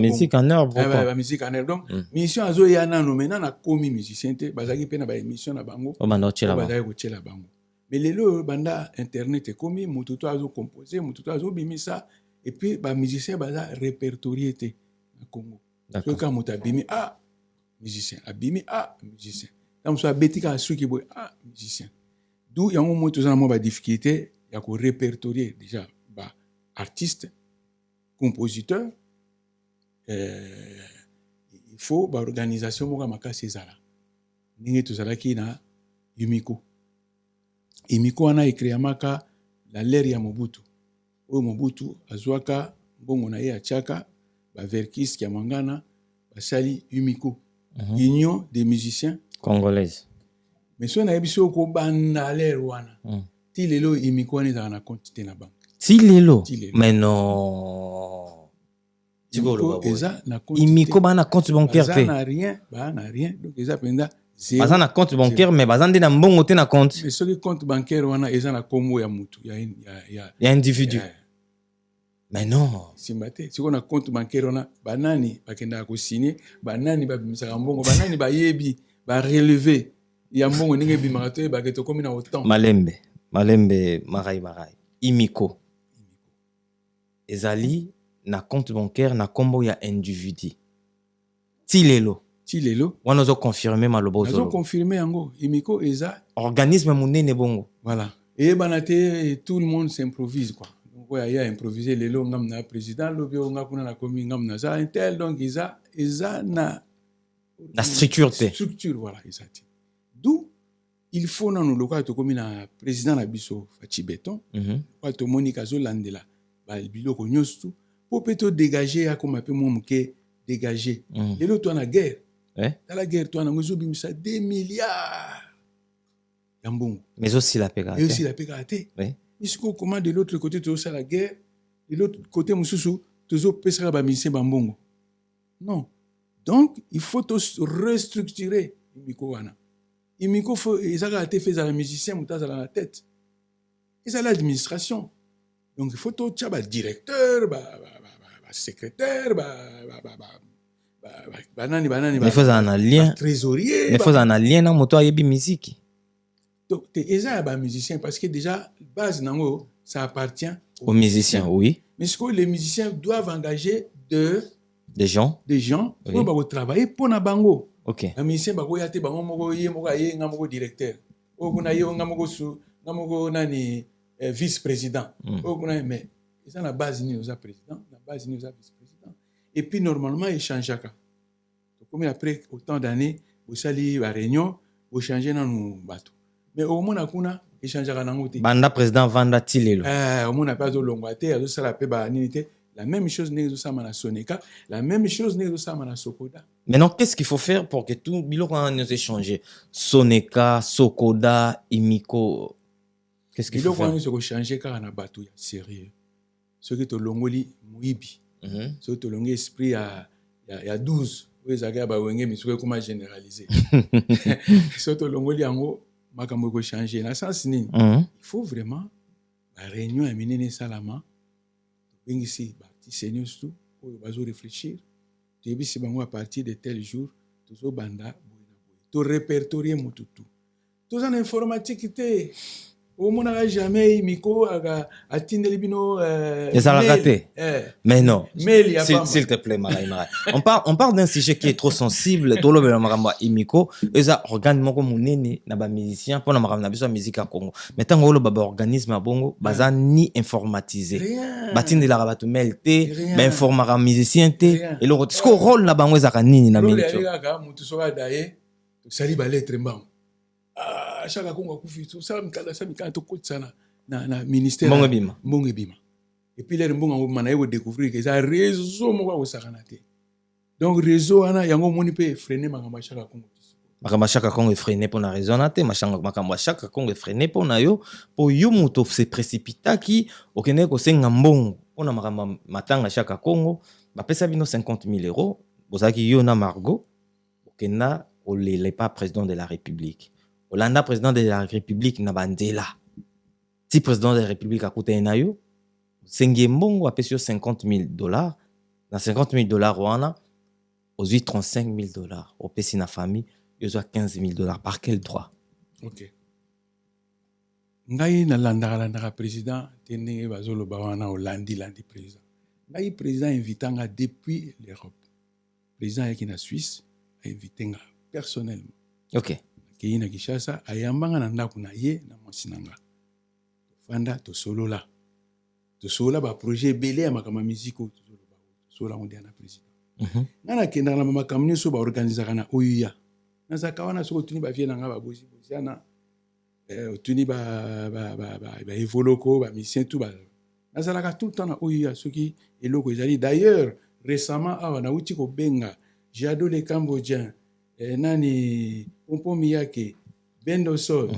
musique en herbe. ba musique en herbe. Donc mission azo ya nano maintenant na komi musicien te bazaki pe na ba émission na bango. O manochela ba. Bazaki ko chela bango. Mais lelo banda internet ekomi mututo azo composer mututo azo bimisa et puis ba musicien baza répertorié te na Congo. D'accord. Quand muta bimi musicien abimi musicien. Dans so betika suki boy musicien. D'où yango mo tozana mo ba difficulté ya ko répertorier déjà ba artiste compositeur il faut ba organisation mo ka makasi ezala. Ningi tozalaki na Umiko. Imiko wana ekreamaka la lere ya Mobutu. Oyo Mobutu azwaka mbongo na ye achaka ba verkis ya mangana basali Umiko. Union des musiciens congolais. Mais so na yebiso ko banda lere wana. Ti lelo Imiko wana ezala na compte te na banque. Ti lelo. Ti lelo. Mais non. Imiko eza na compte. Imiko ba na compte bancaire te. Ba na rien. Donc eza penda baza na compte bancaire mais baza nde na mbongo te na compte. Mais soki compte bancaire wana eza na kombo ya mutu ya individu. Mais non. Simbate siko na compte bancaire wana banani bakenda ko signer banani babimisaka mbongo banani bayebi ba relever ya mbongo ndenge bimaka to ba keto komi na autant. Malembe marai. Imiko ezali na compte bancaire na kombo ya individu. Ti lelo wana zo confirmer malobo zo. Zo confirmer yango Imiko eza organisme munene bongo. Voilà. Et banate tout le monde s'improvise quoi. Donc il y a improvisé lelo ngam na président lobio ngakuna na komi ngam na ça intel donc eza na structure te. Structure voilà exact. D'où il faut na nous local to komi na président na biso Faci Béton. Kwa to Monica zo landela ba biloko nyosu pour peut dégager ya comme peu mo muke dégager. Lelo to na guerre. Dans la guerre, toi, on a 2 milliards. Yambongo. Mais aussi la pégaté. Et aussi la pégaté. Oui. Mais comment de l'autre côté, tu as la guerre, de l'autre côté, tu as la bambongo. Non. Donc, il faut restructurer Imiko wana. Imiko, ils ont fait à la musicien, ils ont la tête. Ils ont l'administration. Donc, il faut tout le directeur, secrétaire, banani mais faut un lien trésorier mais faut un lien na moto ayebi musique donc eza ba musicien parce que déjà base nango ça appartient aux musiciens oui mais ce que les musiciens doivent engager des gens pour ba travailler pour na bango OK les musiciens ba ko yate bango moko ye moko aye ngamoko directeur o kuna ye ngamoko nani vice président o kuna mais eza na base nini oza président na base nini oza vice-président et puis normalement échangeaka comme après autant d'années bosali ba réunion bochanger nanu bato mais omona kuna échangeaka nango te banda président vanda tilelo omona pe azolongwa te azosala pe banini te la même chose ndenge ezosama na Soneka la même chose ndenge ezosama na Sokoda. Maintenant, qu'est-ce qu'il faut faire pour que tout biloko nous échanger Soneka, Sokoda, Imiko, qu'est-ce qu'il faut biloko faire? wana soko changer kaka na bato ya sérieux soki tolongoli moyibi soki tolongi esprit ya 12 oyo ezalaka ya bawenge misuku ekoma généraliser soki tolongoli yango makambo ekochanger na sens nini il faut vraiment baréunion ya minene esalama tobengisi baartiste nyonso oyo bazoréfléchir toyebisi bango à partir de tel jour tozobanda boye na boye torépertorie motutu toza na informatique te omonaka jamais miko atindeli bino ezalaka te mais non mail ya s'il te plaît Marai. On parle d'un sujet qui est trop sensible tolobela makambo imiko eza organe moko munene na ba musicien pona makambo na biso ya musique ya Congo mais tango oloba ba organisme ya bongo baza ni informatisé batindelaka bato mail te ba informaka musicien te eloko est-ce que rôle na bango ezaka nini na rôle milito ya mutu soka daye tosali ba lettre mbango chaque Congo akufi ça mikala tokotisa na ministère mbongo ebima et puis les mbongo mana yeko découvrir que ça réseau moko akosakana te donc réseau wana yango moni pe freiner makambo chaque Congo makambo chaque Congo freiner pour na raison na te makambo chaque Congo freiner pour na yo pour yo muto se précipita ki okene ko senga mbongo pona makambo matanga chaque Congo bapesa bino 50 000 euros bozaki yo na Margot okena olele pas président de la République Olanda président de la République na bandela. Si président de la République a coûté un ayo, sengi mbongo a payé $50,000. Dans $50,000 wana, aux 35,000 $. Au payé na famille, ils ont $15,000. Par quel droit? Ok. Ngai na landa président tene bazolo bawana landi président. Ngai président invitanga depuis l'Europe. Président yaki na Suisse a invité nga personnellement. Ok. Kei na Kishasa ayambanga na ndako na ye na mwasi nanga fanda tosolola ba projet belé ya makama musique tosolola on dia na président ngana kenda na makambo nyonso ba organiser na oya na zakawana soko tuni ba vie na nga ba bozi bozana tuni ba evoloko ba musicien tout ba nazalaka tout le temps na oya soki eloko ezali d'ailleurs récemment awa na uti ko benga Jado le Cambodgien nani Pompo Miyake Bendo Sol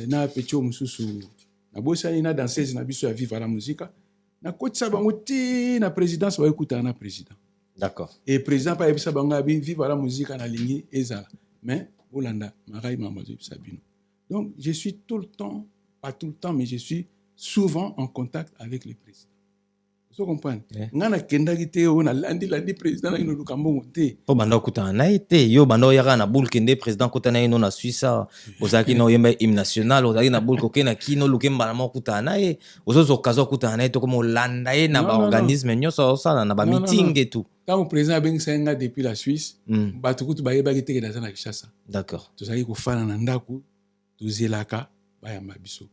na Pecho Mususu na bosani na danseuse na biso ya Viva la Musique na kotisa bango ti na présidence ba écouter na président. D'accord. Et président pa ebisa bango abi Viva la Musique na lingi ezala mais Olanda marai mamazo sabino. Donc je suis tout le temps, pas tout le temps mais je suis souvent en contact avec le président. Vous comprenez? Ngana kendaki te o na landi président na ino lukambo te. Po banda okutana na ite yo banda yaka na boule kende président kutana ino na Suisse ozaki no yemba hymne national ozaki na boule kokena kino lukemba na mokutana na ye ozozo kazo kutana na to comme Olanda ye na ba organisme nyoso osala na ba meeting et tout. Quand le président bengi nga depuis la Suisse bato kutu bayebaki te ke na Kinshasa. D'accord. Tozaki kofana na ndako tozelaka bayamba biso.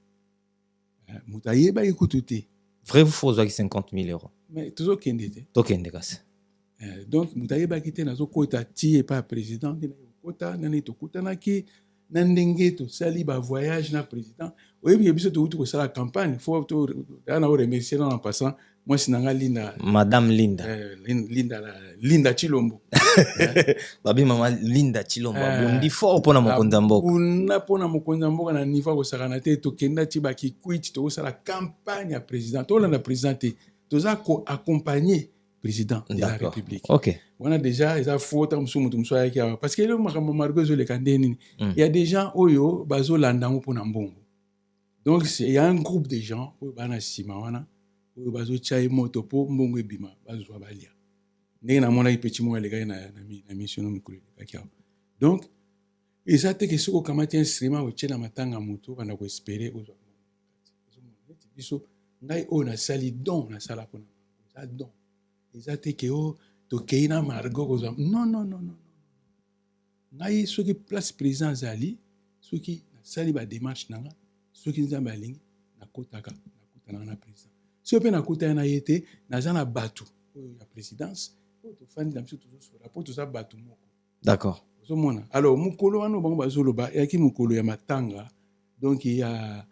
Muta yeba ekutu te. Vrai ou faux, 50 000 euros. Mais toujours kendete. Tokende kasi. Donc mutaye bakite nazo kota ti pas président de kota nani to kota naki nandenge to sali ba voyage na président. Oyebi biso to ko sala campagne, faut to na remercier en passant moi sinanga Linda. Madame Linda. Linda Chilombo. Babi mama Linda Chilombo. Bondi fort pona mokonza mboka. Una pona mokonza mboka na niveau ko sakana te to kenda ti ba ki quit to sala campagne à président. To la présidente to za ko accompagner président de la République. OK. On a déjà ils a faute parce que le Margot zo le kandeni. Il y a des gens oyo bazo landango pona mbongo. Donc il y a un groupe de gens oyo bana sima wana oyo bazo chai moto po mbongo ebima bazo balia. Ndenge na mona petit mo le na mission no mukuru kakia. Donc ezate ke soko kamati instrument o chena matanga moto bana ko espérer ozo. Biso ngai o na sali don na sala pona. Ça don. Ezate ke o to keina Margot kozo. Non. Ngai soki place président zali soki na sali ba démarche nanga soki nzambe alingi na kotaka na président soki mpe nakuta na ye te naza na bato oyo ya présidence oyo tofandi na biso tozosola mpo toza bato moko. D'accord. ozomona alors mokolo wana bango bazoloba eyaki mokolo ya matanga, donc ya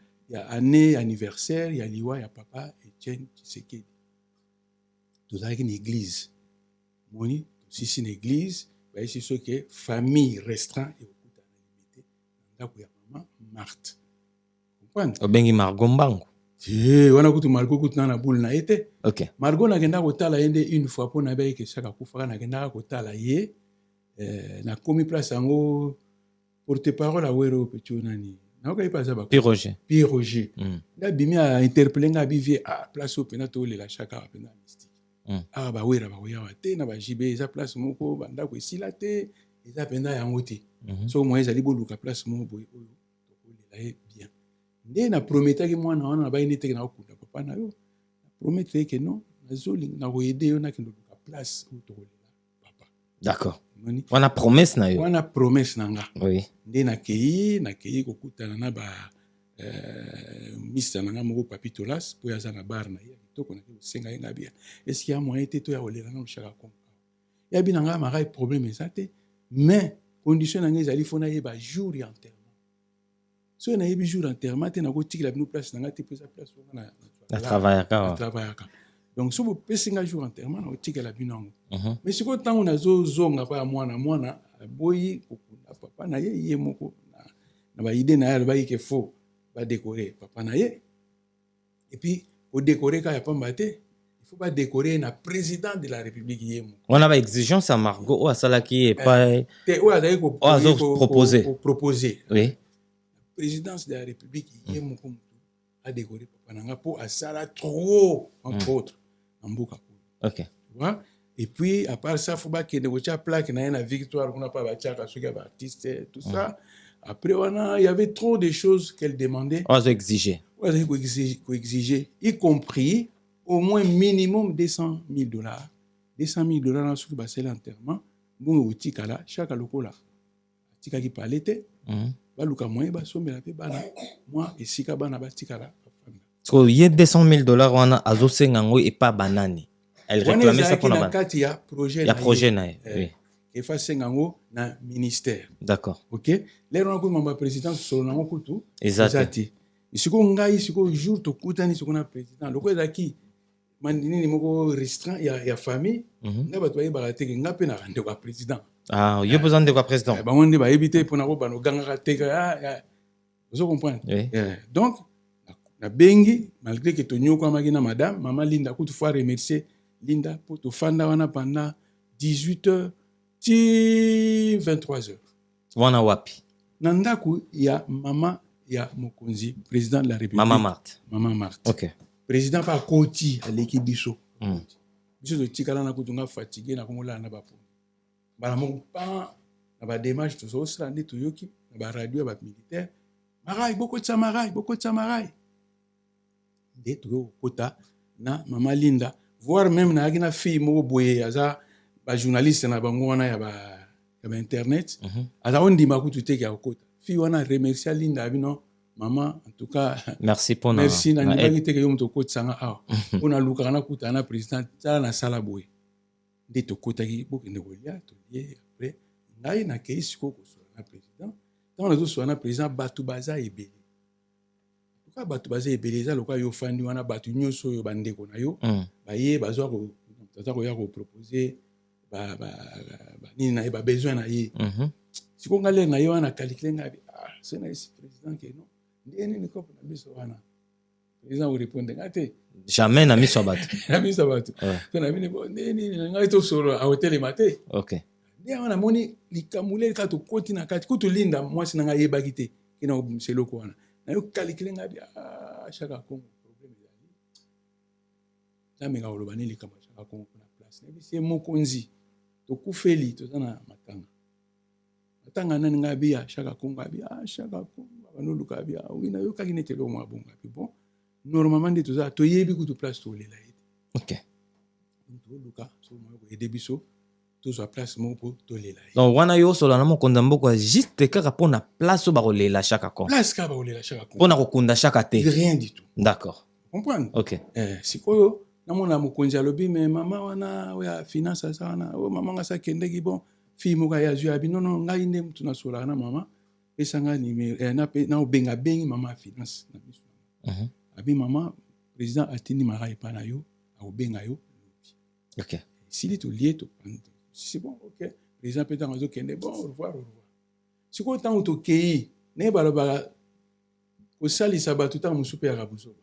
année anniversaire ya liwa ya papa Etienne Tshisekedi. Tozalaki na église moni tosisi na église bayesi soki famille restreint ekokuta na limité na ndako ya mama Marthe. Comprendre? Obengi Margot Mbangu. Wana kutu Margot kutu na boule na ye te. Ok. Margot nakendaka kotala ye nde une fois mpo nayebi ke saka akufaka nakendaka kotala ye nakomi place yango porte-parole awere oyo peti oyo nani naokai mpe aza Pierre Roger nga bimi ainterpele nga abivie place oyo mpena toolela chaka awa mpena mystique awa bawera bakoyawa te na bajibe eza place moko bandako esila te eza mpena yango te soki moye ezali boluka place moko boye oyo tokolela ye bien nde na prometaki mwana wana nabai nde teke nakokunda papa na yo na prometre eke non nazolinga nakoyede yo nakende oluka place oyo tokolela papa. D'accord. Wana promesse na yo. Wana promesse na nga. Oui. Nde nakei kokutana na ba mista na nga moko Papi Tolas po yaza na bar na ye kitoko na kosenga ye nga bia. Est-ce qu'il y a moyen te to ya kolela na chaka konka. Ya bi na nga marai problème eza te mais condition na nga ezali fona ye ba jour ya enterrement. So na ye bi jour enterrement te na ko tikila bino place na nga te pesa place na travaillaka. Donc si vous pèsez un jour enterrement na otika la binango. Mais si ko tango na zo zonga pa mwana boyi kokunda papa na ye moko na ba idée na ya ba ke faux ba décorer papa na ye. Et puis au décorer ka ya pamba te, il faut pas décorer na président de la République ye moko. On a ba exigence à Margot ou à Salaki et pas te ou azali ko proposer. Oui. Présidence de la République ye moko a décorer papa na nga po asala trop entre autres. Ok. Tu vois? Et puis, à part ça, il faut pas qu'il y ait une plaque, il y a une victoire, on n'a pas artiste, tout ça. Après, il y avait trop de choses qu'elle demandait. On a exigé. On a exigé, y compris au moins minimum $200,000. $200,000 dans ce qui est l'enterrement. Bon, au Tikala, chaque locola. Tika qui parlait, baluka moyen, basombe la paix, moi, et Sika bana batikala. So, il y a $200,000 on a azosengango et pas banani. Elle réclamait ça pour la banane. Il y a projet na oui. Et fa sengango na ministère. D'accord. OK. Les on a ko mamba président solo na kutu. Exact. Isiko ngai isiko jour to kutani siko na président. Loko ezaki mandini ni moko restreint ya famille. Nga bato ba barate nga pe na rande ko président. Ah, il y a besoin de quoi président. Ba monde ba éviter pour na ko bano ganga teka. Vous comprenez? Oui. Donc na bengi malgré que to nyoko amaki na madame maman Linda kutu fois remercier Linda pour te fanda wana pendant 18h ti 23h. Wana wapi? Nandaku ya mama ya mokonzi président de la République. Maman Marthe. OK. Président pa koti aleki biso. Biso to tikala na kutunga fatigué na kongola na bapo. Bala mo pa na ba démarche to so sande to yoki na ba radio ba militaire. Marai beaucoup de samarai. De to kota na mama Linda voire même na akina fille moko boye aza ba journaliste na bango wana ya ba internet aza ondima kutu teke ya kota fille wana remercier Linda abino maman en tout cas merci na ndangi teke yo mto kota sanga awa ona luka na kuta na président tala na sala boye de to kota ki bokende kolia to lié après ngai na keisi ko so na président tant na so na président batu baza ebele bato baza ebele eza lokola yo fandi wana bato nyonso oyo bandeko na yo baye bazwa tata koya kopropose nini na ye babesoin na ye siko nga lere na ye wana calcule nga se na esi président ke non nde nini kopo na biso wana président korépondre nga te jamais na miso bato na miso bato to na bini nde nini ngai tosolo aotelema te ok nde wana moni likamule ka tokoti na kati kutu Linda mwasi na ngai yebaki te kina seloko wana na yo calcule nga bi chaka kongo problème ezali jamais ka oloba ni likambo chaka kongo na place na bisi mokonzi tokufeli toza na matanga nani nga bi chaka kongo abi chaka kongo banoluka bi wina yo kaki nete lo mwa bonga bi bon normalement de toza toyebi kutu place to lela ete ok to luka so mo ko ede biso toza place mo po to lela donc wana yo solo na mokonda mboko juste kaka pour na place ba kolela chaka kongo place ka ba kolela chaka kongo pour na kokunda chaka te rien du tout d'accord comprendre Ok. sikoyo namona mokonzi alobi me mama wana oya finance aza wana o mama nga sa kendeki bon fille moko ya zwi abi non ngai nde mutu nasolaka na mama pesanga numéro na obenga bengi mama ya finance na biso abi mama président atindi mara epa na yo akobenga yo Ok. sili tolie topande c'est bon ok président mpe ntango azokende bon au revoir sikoyo ntango tokei naye balobaka kosalisa bato ntango mosu mpe yaka buzoba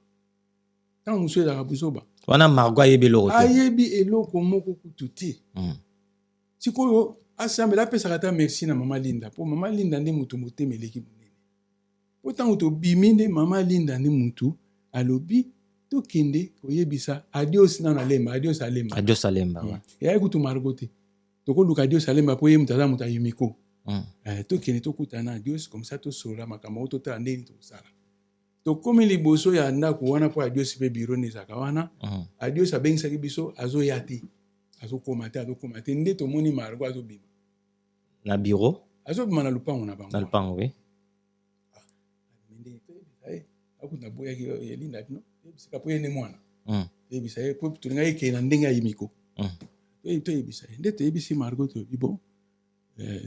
ntango mosu ezaka buzoba Wana Margot ayebi eloko te. ayebi eloko moko kutu te sikoyo asambela apesaka ata merci na mama Linda mpo mama Linda nde mutu motema eleki monene mpo ntango tobimi nde mama Linda nde mutu alobi tokende koyebisa adios nano alemba adios alemba Adios Alemba. eyai kutu Margot te tokoluka adios alemba mpo ye mutu aza mutu ayimiko tokende tokutana adios comme ça tosolola makambo oyo totala ndeni tokosala tokomi liboso ya ndako wana mpo adios mpe biro nezaka wana adios abengisaki biso azoya te azokoma te nde tomoni Margot azobima Na bureau. azobima na lupango na bango Na lupango, oui. akuta boyaki Linda bino ebisika mpo ye nde mwana toyebisa ye mpo tolinga ekei na ndenge ayimiko toyebisa ye nde toyebisi Margot toyebi bon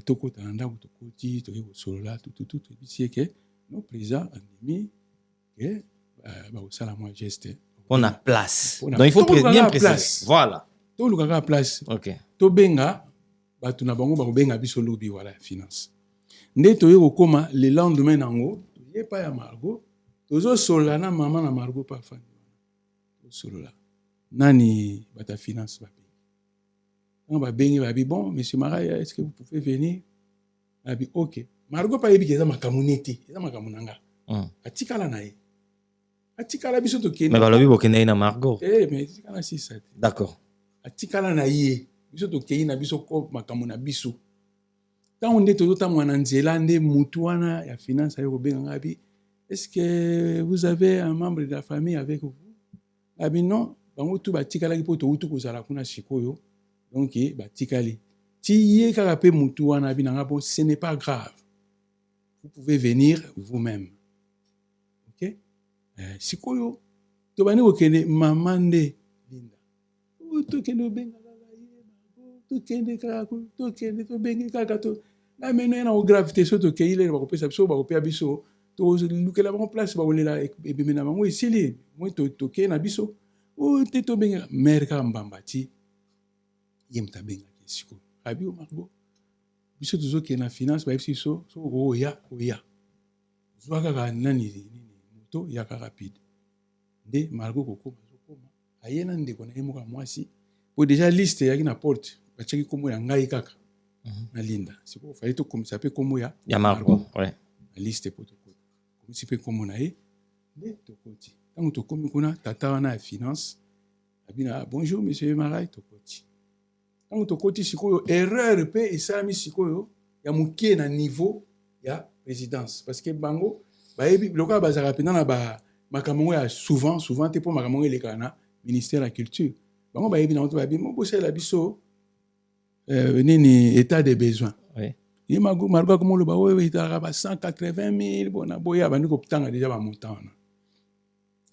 tokota na ndako tokoti toke kosolola tututu toyebisi ye ke no président andimi ke bakosala mwa geste On a place. On a- Donc il faut Tout le monde bien a préciser. place. Voilà. tolukaka place Ok. tobenga bato na bango bakobenga biso lobi wala ya finance nde toye kokóma le lendemain nango toye pa ya Margot tozosolola na mama na Margot pa fani tosolola nani bato ya finance babengi ntango babengi babi bon monsieur Marai est-ce que vous pouvez venir abi ok Margot pa yebi ke eza makambo neti eza makambo na nga atikala na ye atikala biso tokende Mais balobi bokende na Margot. mais atikala sisa te D'accord. atikala na ye biso tokei na biso ko makambo na biso ntango nde tozotambola na nzela nde mutu wana ya finance aye kobenga nga abi est-ce que vous avez un membre de la famille avec vous abi non bango tu batikalaki mpo toutu kozala kuna sikoyo donc batikali ti ye kaka mpe mutu wana abi nanga bon ce n'est pas grave vous pouvez venir vous-même ok sikoyo tobandi kokende mama nde Linda tokende obenga kaka ye tokende kaka tokende tobengi kaka na meno ye na ogravité so tokei lelo bakopesa biso bakopea biso tolukela bango place bakolela ebeme na bango esili moi tokei na biso te tobengaka mere kaka mbamba ti ye moto abengaki sikoyo abi o Margot biso tozokende na finance bayebisi biso soko oya zwa kaka nani moto yaka rapide nde Margot kokoma azokoma aye na ndeko na ye moko ya mwasi po déjà liste eyaki na porte batiaki kombo ya ngai kaka na Linda sikoyo fali tokomisa mpe kombo ya Margot. Ouais. na liste po tokoti komisi mpe kombo na ye nde tokoti ntango tokomi kuna tata wana ya finance abina bonjour monsieur Marai tokoti ntango tokoti sikoyo erreur mpe esalami sikoyo ya mokie na niveau ya présidence parce que bango bayebi lokola bazalaka mpena na makambo ngo ya souvent te mpo makambo ngo elekaka na ministère ya culture bango bayebi nango te bayebi bosalela biso nini état de besoin ye Margot akomoloba oyo etalaka ba 180 000 bona boya bandi koputanga déjà bamontant wana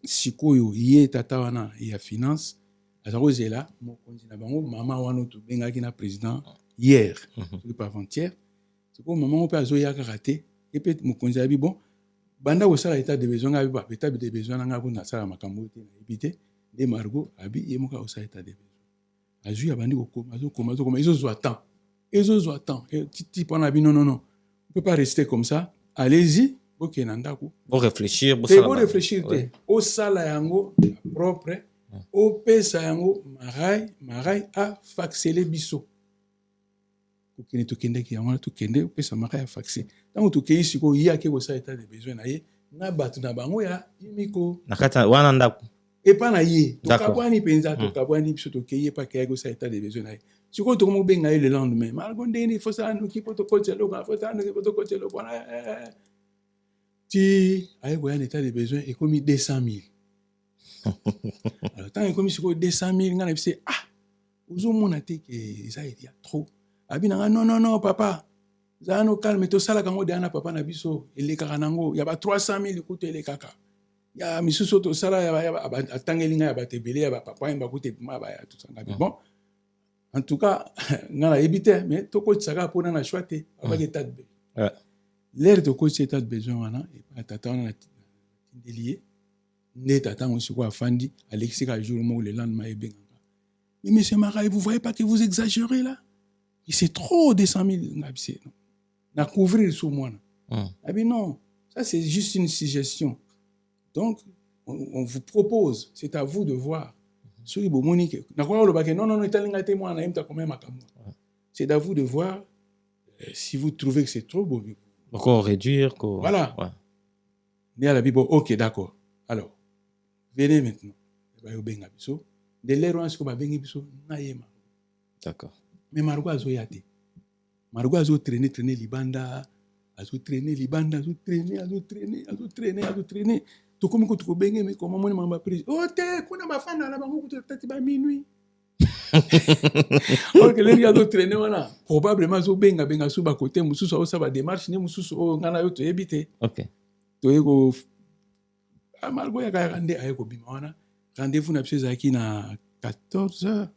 sikoyo ye tata wana ya finance aza kozela mokonzi na bango mama wana tobengaki na président hier soki pa avant-hier sikoyo mama ngo mpe azoya kaka te ye mpe mokonzi abi bon banda kosala état de besoin ngai ba état de besoin na ngai kuna asala makambo te nayebi te nde Margot abi ye moko akosala état de besoin azwi abandi kokoma azokoma ezozwa temps titi mpona abi non on peut pas rester comme ça allez-y bokende na ndako Pour réfléchir. bo réfléchir te osala yango propre opesa yango Marai afaxele biso kokende tokendeki yango wana tokende opesa Marai afaxe ntango tokei sikoyo ye ake kosala état de besoin na ye na bato na bango ya yimiko Nakata wana ndako. epa na ye D'accord. tokabwani mpenza tokabwani biso tokei ye mpe akeyaki kosala état de besoin na ye sikoyo tokomi kobenga ye le lendemain Margot ndeni fosala noki mpo tokoti eloko fosala noki mpo tokoti eloko wana ti aye koya na état de besoin ekomi 200 000 alors ntango ekomi sikoyo 200 000 ngai na bise ozomona te ke eza ya trop abi na nga non papa zala no calme tosalaka yango deya na papa na biso elekaka nango ya ba 300 000 kutu elekaka ya misusu to sala ya atangeli nga ya batebele ya papa yamba kote ma ba ya tout ça bon en tout cas ngala ebite mais to ko tsaka pona na choite ba ke tat be l'air de ko état de besoin wana et tata on a délié né tata on se quoi fandi Alexis ka jour mo le lendemain e benga mais monsieur Marais vous voyez pas que vous exagérez là c'est trop des 100 000 ngabise na couvrir sur moi ah ben non ça c'est juste une suggestion donc on vous propose c'est à vous de voir soki bomoni ke na kwa lo ba ke non italinga te moi na imta comme makambo c'est à vous de voir si vous trouvez que c'est trop beau encore réduire quoi voilà né à la Bible OK d'accord alors venez maintenant ba yo benga biso de l'air on ce ba bengi biso na yema d'accord mais Margo azo yate Margo azo traîner libanda azo traîner to comme ko to benge mais comment moni mamba prise oh te kuna bafana na bango ko tati ba minuit ok les azo traîner wana probablement azo benga sous ba côté mususu au ça ba démarche ne mususu o ngana yo to ebite OK to ego Margo ya ka rande ayeko bima wana rendez-vous na pse zaki na 14h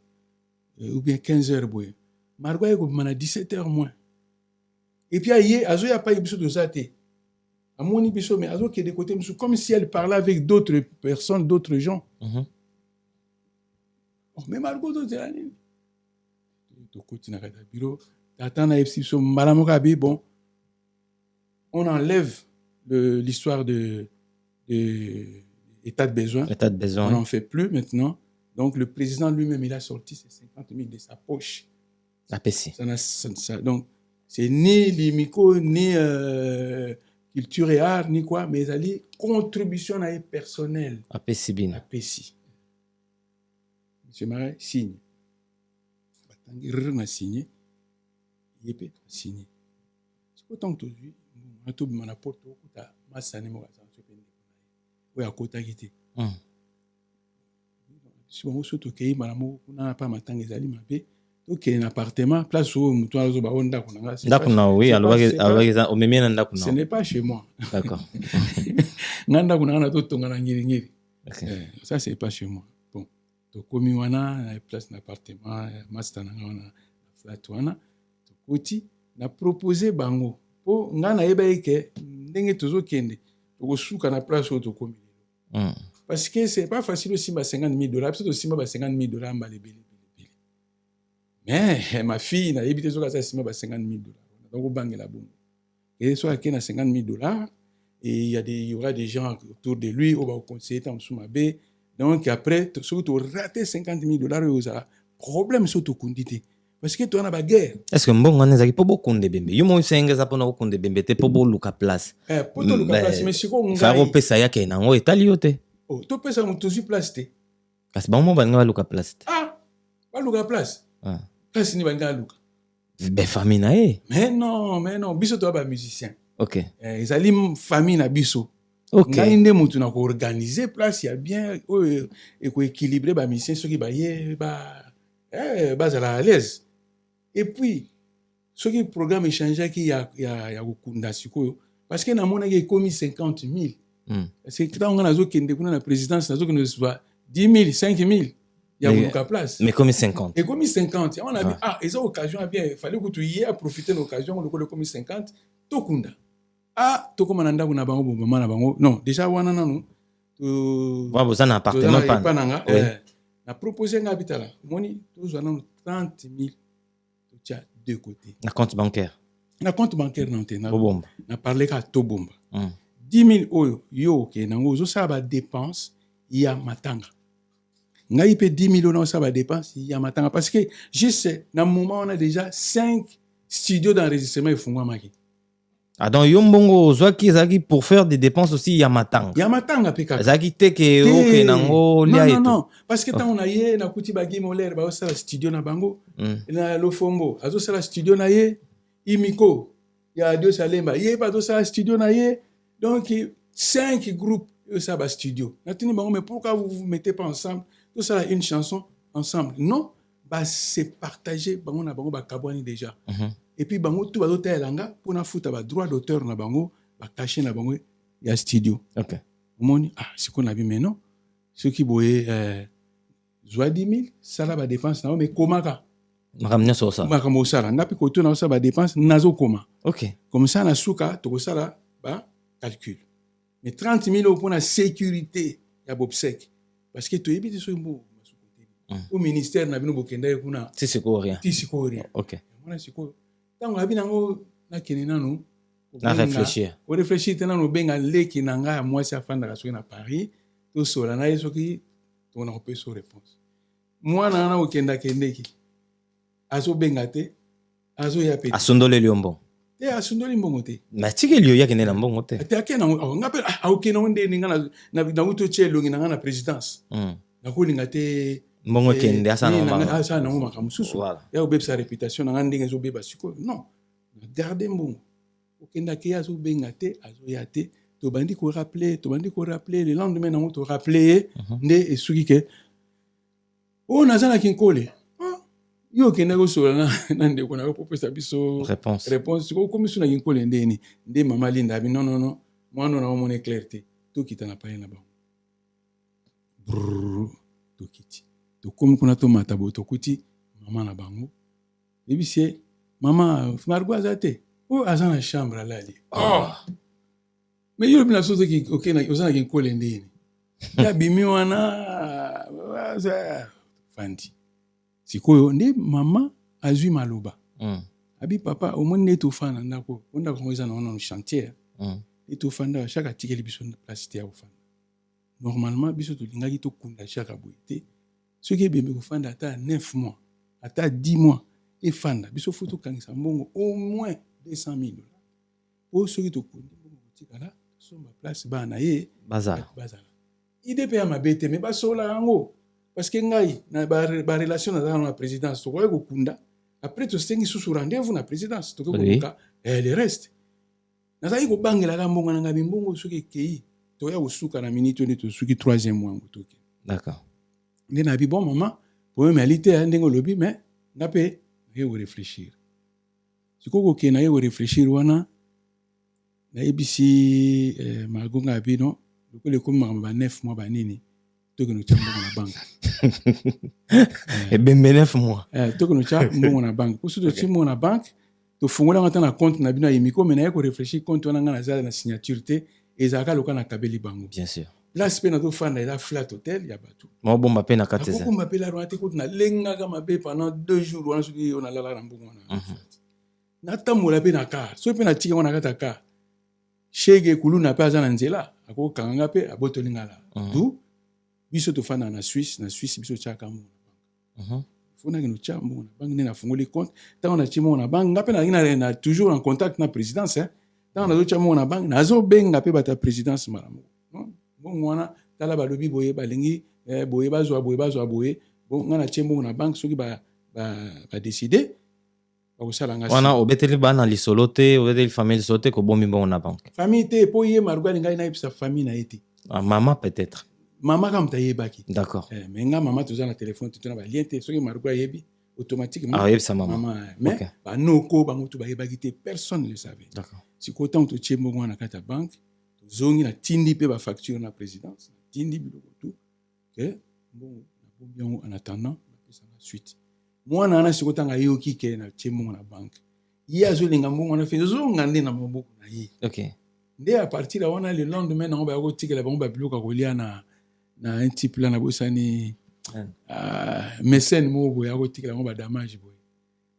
ou bien 15h boy Margo ayeko bima na 17h moins et puis aye azo ya pa biso de ça te amoni biso mais azo qui de côté comme si elle parlait avec d'autres personnes d'autres gens mais Margo to zani to continue à bureau t'attends à FC so malamoka bi bon on enlève l'histoire de état de besoin on n'en fait plus maintenant donc le président lui-même il a sorti ses 50 000 de sa poche APC ça donc c'est ni l'imico ni culture et art ni quoi mais ali contribution à personnel APC bin APC monsieur Marais signe batangi na signé yepé signé c'est autant que aujourd'hui on a tout na porte okuta masane mo kaza so pende o ya kota kité si on se to kei malamo kuna pa matanga ezali mabe OK un appartement place où mutu azo ba onda kuna ndakuna oui alors omemena ndakuna ce n'est pas chez moi d'accord nganda kuna na to tonga na ngiri ça c'est pas chez moi bon to komi wana place na appartement master na ngana flat wana to koti na proposer bango po ngana yeba eke ndenge tozo kende to suka na place où to komi parce que c'est pas facile aussi ba $50,000 peut-être aussi ba $50,000 mbalebele. Mais ma fille n'a évité ce que ça $50,000 donc au banque la bombe et soit qui a $50,000 et il y aura des gens autour de lui au va conseiller tant sous ma bé donc après surtout rater $50,000 aux problème surtout condité parce que tu as une guerre est-ce que mbongo nezaki po bokunde bembe yo mo sengeza pona bokunde bembe te po luka place po to luka place mais siko ngai fa pesa yake nango etali yote oh to pesa mo to place te kasi ba mo banga luka place ba luka place place ni banga luka be famille na mais non biso to ba musicien OK ezali famille na biso ngai nde mutu na ko organiser place ya bien et ko équilibrer ba musicien soki ba ye ba bazala à l'aise et puis soki programme échanger qui ya kokunda sikoyo parce que na mona ke komi 50,000 c'est que on a zo kende kuna na présidence na zo kende soit 10,000 5,000 il y a beaucoup de place mais comme 50 et comme 50 on a dit ils ont occasion bien il fallait que tu y aies profiter de l'occasion le comme 50 to kunda to comme nanda kuna bango bomama na bango non déjà wana nanu to wa bozana appartement pas nanga na proposer nga bitala moni to zo nanu 30,000 to tia deux côtés na compte bancaire non te na parler ka to bomba 10,000 oyo yo ke nango zo sa ba dépense ya matanga ngai pe 10,000 on ça va dépense ya matanga parce que je sais dans moment on a déjà 5 studios d'enregistrement et fungwa maki donc yo mbongo zaki zaki pour faire des dépenses aussi ya matanga peka zaki teke OK nango lia eto non parce que tant on a yé na kuti bagi moler ba ça studio na bango na Lofombo azo ça studio na yé imiko ya Dieu Salemba yé pas do ça studio na yé donc 5 groupes ça va studio natini bango mais pourquoi vous vous mettez pas ensemble tout ça une chanson ensemble non bah c'est partagé bango na bango ba kabwani déjà et puis bango tout ba hôtel langa pour na futa ba droit d'auteur na bango ba cacher na bango ya studio OK omoni c'est qu'on a vu mais non ceux qui boye zwa 10 000 sala ba dépense na mais komaka Makamnya so ça. makambo sala ngapi koto na ça ba dépense nazo koma OK. comme ça na suka to sala ba calcul mais 30 000 pour la sécurité ya bobsek parce que to yebite so mbo au ministère na bino bokenda kuna Si c'est quoi rien. ti sikoria OK. mona siko tango abi nango na kenena no Na réfléchir. o réfléchir tena no benga leki na nga moi si afanda ka na Paris to sola na yeso ki to na ko so réponse moi na na okenda kendeki azo benga te azo ya peti Asundole liombo. te asundoli mbongo te Mais tiki liyo yake nena mbongo te. te akena ngape okena onde ninga na uto chelo ngina na présidence na ko linga te Mbongo kende asa na mama. asa na mama kamususu Voilà. ya obeb sa réputation na ndenge zo beba siko non garder mbongo okenda ke azo benga te azo ya te to bandi ko rappeler le lendemain na to rappeler nde esuki ke o nazana kinkole yo kenda ko sola na ndeko na ko propose biso réponse ko comme suna kinkole ndeni nde mama linda bi non mwana na mon clarté to kitana pa na ba to kiti to comme kuna to matabo to kuti mama na bango ebisi mama Margot azate o azana chambre alali mais yo bina soto ki okena ozana ki nkole ndeni ya bimi wana fandi sikoyo nde mama azwi maloba abi papa omoni nde tofanda ndako ondako ngo eza na wana no chantier et tofanda chaque atikeli biso place te ya kofanda normalement biso tolingaki tokunda chaque aboye te soki ebembe kofanda ata 9 mois ata 10 mois efanda biso fo tokangisa mbongo au moins 200 000 $. Po soki tokundi mbongo kotikala tosomba place bana ye bazala ide pe ya mabe te me basola yango parce que ngai na barelation nazala na présidence tokoki kokunda après tosengi susu rendez-vous na présidence tokoki kokoka le reste nazali kobangelaka mbongo na ngai mbongo soki ekei toya kosuka na minute nde tosuki 3e mois ngo toke d'accord nde na bi bon maman problème ali te ndenge olobi mais nga mpe naye koréfléchir sikoyo kokende naye koréfléchir wana nayebisi Margot nga abi non lokola ekomi makambo ba 9 mois banini tokende otya mbongo na banke ebembe 9 mois tokende otya mbongo na banke po so totyi mbongo na banke tofungolanga ata na compte na bino ya yimiko me naye koréfléchir compte wana nga nazala na signature te ezalaka loka na kabeli bango bien sûr place mpe nazofanda eza flat hotel ya bato maobomba mpe na kati eza akokoma mpe laro wana te kutu nalengaka mabe pendant 2 jours wana soki oyo nalalaka na mbongo wana natambola mpe na kar soki mpe natika ngo na kati ya kar shege kuluna mpe aza na nzela akokanganga mpe abotolinga la du biso tofanda na Suisse biso tyaka mbongo na banke fonaki notya mbongo na banke nde nafungoli compte ntango natyi mbongo na banke nga mpe nazalaki na toujours en contact na présidence ntango nazotya mbongo na banke nazobenga mpe bato ya présidence malamu mbongo wana tala balobi boye balingi boye bazwa boye bon nga natye mbongo na banke soki badeside bakosala nga wana obeteli bana lisolo te obeteli famille lisolo te kobombi mbongo na banke famille te po ye Margot alingai nayebisa famille na ye te mama peut-être mama kaka moto ayebaki d'accord mais nga mama toza na telefone totona balien te soki Margot ayebi automatiquement ayebisa mama mais banoko bango to bayebaki te personne ne le savait d'accord sikoyo ntango totye mbongo wana kati ya banke tozongi natindi mpe bafacture na présidence natindi biloko tu ke mbongo nabombi yango en attendant bapesanga suite mwana wana sikoyo ntango ayoki ke natye mbongo na banke ye azolinga mbongo wana fe zonga nde na maboko na ye nde a partir ya wana le lendemain nango baya kotikela bango babiloko ya kolia na un type la na bosani mécène moko boye akotikela yango badamage boye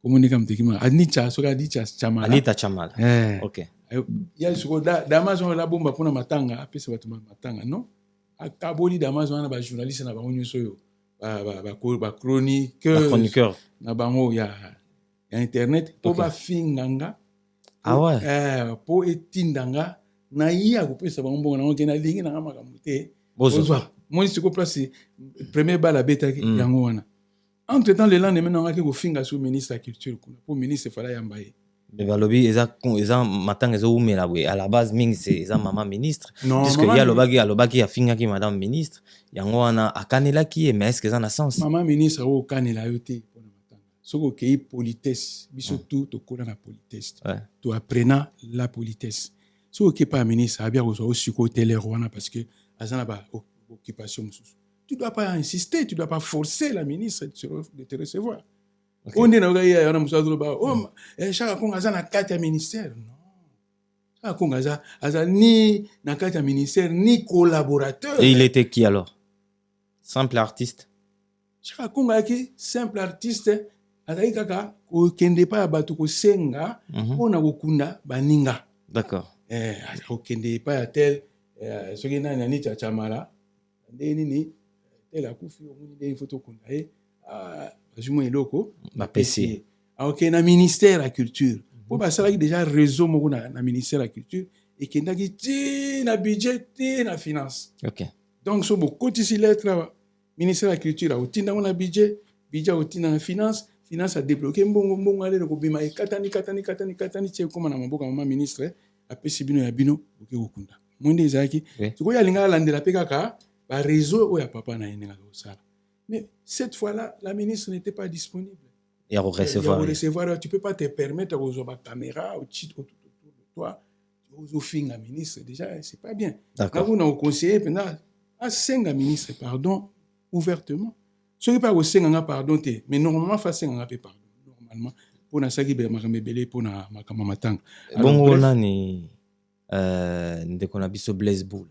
komonika motekima anicha soki adicha chamala ya sikoyo damage wana labomba mpona matanga apesa bato matanga non akaboli damage wana bajournaliste na bango nyonso oyo bachroniqueur na bango ya internet mpo bafinganga mpo etindanga na ye akopesa bango mbongo nango ke nalingi nanga makambo te bozwa moni sikoyo place premier bal abetaki yango wana entre temps le lendemain nangaki kofinga so ministre ya culture kuna mpo ministre fala yamba ye balobi eza matanga ezowumela boye à la base mingi eza mama ministre puisque ye alobaki afingaki madame ministre yango wana akanelaki ye mais est ce que eza na sens mama ministre oyo okanela yo te mpona matanga soki okei politesse biso tu tokola na politesse toaprena la politesse Si vous n'êtes pas ministre, vous avez aussi côté les rois parce que vous avez une occupation. Tu ne dois pas insister, tu ne dois pas forcer la ministre de te recevoir. On dit que chaque fois a un ministère. Non. Chaque fois a ni un ministère, ni collaborateur. Et il était qui alors? Simple artiste? Chaque fois a simple artiste. Azali kaka okende pa batu ko senga pona kokunda baninga. D'accord. Okende pa tel soki nani ani chamala ndeni ni tel akufi omuni de photo kunda bazumo eloko ba PC. Ok na ministère la culture. Po basala ki déjà réseau moko na ministère la culture et kendaki ti na budget ti na finance. OK. Donc so beaucoup ici lettre ministère la culture a otinda na budget otinda na finance a débloqué mbongo ale ko bima e katani tse koma na mboka mama ministre apesi bino ya bino oke kokunda monde ezaki tiko ya linga landela pe kaka ba réseau o ya papa na yenga ko sala. Mais cette fois-là la ministre n'était pas disponible. Et à recevoir. Tu peux pas te permettre aux caméra au titre autour de toi aux finga ministre déjà c'est pas bien. D'accord. Quand on a conseiller pendant à senga ministre pardon ouvertement. Ce qui pas au senga pardon mais normalement fa senga pardon normalement pour na saki be makambe belé pour na makama matanga. Bongo nani ndeko na biso Blaise Boula.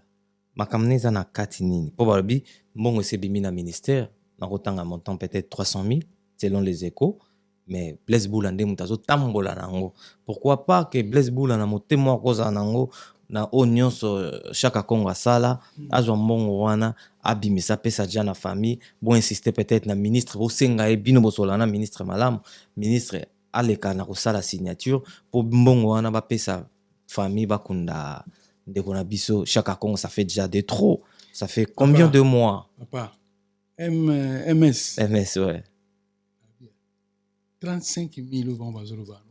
Makamneza na kati nini? Po balobi mbongo se bimi na ministère na kotanga montant peut-être 300 000 selon les échos. Mais Blaise Boula nde mutazo tambola nango. Pourquoi pas que Blaise Boula na motemo koza nango na onyonso chaque Congo sala azwa mbongo wana abimisa pesa dia na famille bon insister peut-être na ministre bo senga e bino bosola na ministre malamu ministre aleka na kosala signature pour mbongo wana ba pesa famille bakunda ndeko na biso chaque Congo ça fait déjà de trop. Ça fait combien de mois? Papa MS ouais. 35 000 euros bazoloba.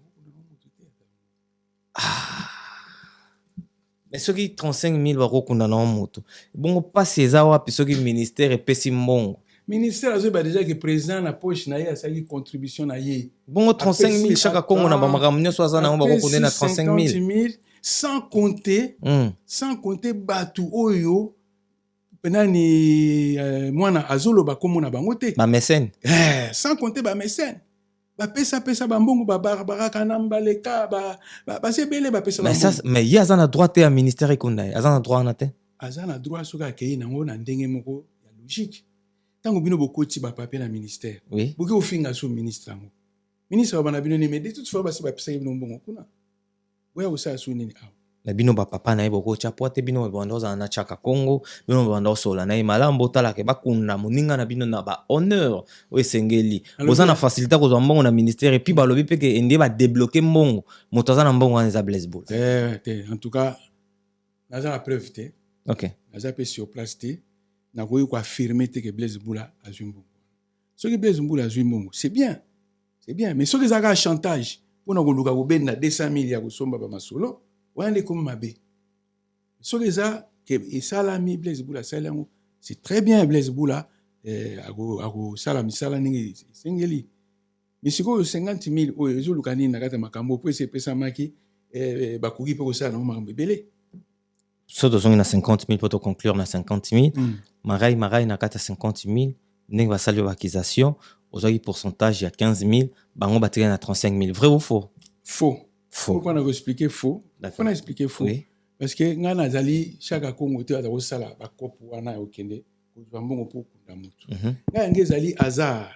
Mais ceux qui 35 000 euros qu'on a dans moto. Bon, pas ces awa puis ceux qui ministère et pessi mbongo. Ministère a déjà que président na poche na ya sa contribution na ye. Bon 35 000 chaque Congo na ba makamnyo soza na ba ko na 35 000 sans compter batu oyo penani mwana azolo ba komo na bango te. Ba mécène. Sans compter ba mécène. Ba pesa ba mbongo ba barbara kanamba leka ba sebele ba pesa ba. Mais il y a un droit à ministère ekonda. Azana droit na te. Azana droit soka kei nango na ndenge moko ya logique. Tango bino bokoti ba papier na ministère. Oui. Boki ofinga so ministre ngo. Ministre ba na bino ni mais de toute façon ba pesa bino mbongo kuna. Oya osa so nini aw. Na bino ba papa na yebo cha poate bino ba ndoza na chaka Congo, bino ba ndoso la na malambo tala ke bakunda moninga na bino na ba honneur o esengeli. Boza na facilité ko mbongo na ministère et puis ba lobi pe ke ende ba débloquer mbongo. Moto za na mbongo na za Blaise Boula. En tout cas, naza la preuve te. OK. Naza pe sur place te. Na ko affirmer te que Blaise Boula a joué mbongo. Ce que Blaise Boula a joué mbongo, c'est bien. C'est bien, mais ce que ça chantage pour na ko luka ko benda 200 000 ya ko somba ba masolo. Comme Mabé. Ce que ça, et salami Blaise Boula, c'est très bien Blaise Boula, salami salani sengeli. Mais si vous 50 000 euros, vous avez un makambo pour essayer de faire maki, bakugi pour ça, non makambo belé. So de na 50 000 pour conclure na 50 000. Marai na kata 50 000. Ning va saluer l'accusation. Aujourd'hui pourcentage il y a 15 000. Bango batterie na 35 000. Vrai ou faux? Faux. Pourquoi on a expliqué faux? On a expliqué faux. Oui. Parce que ngana zali chaque Congo te aza sala ba kopo wana okende ko mbongo pour kunda mutu. Nga ngezali hasard.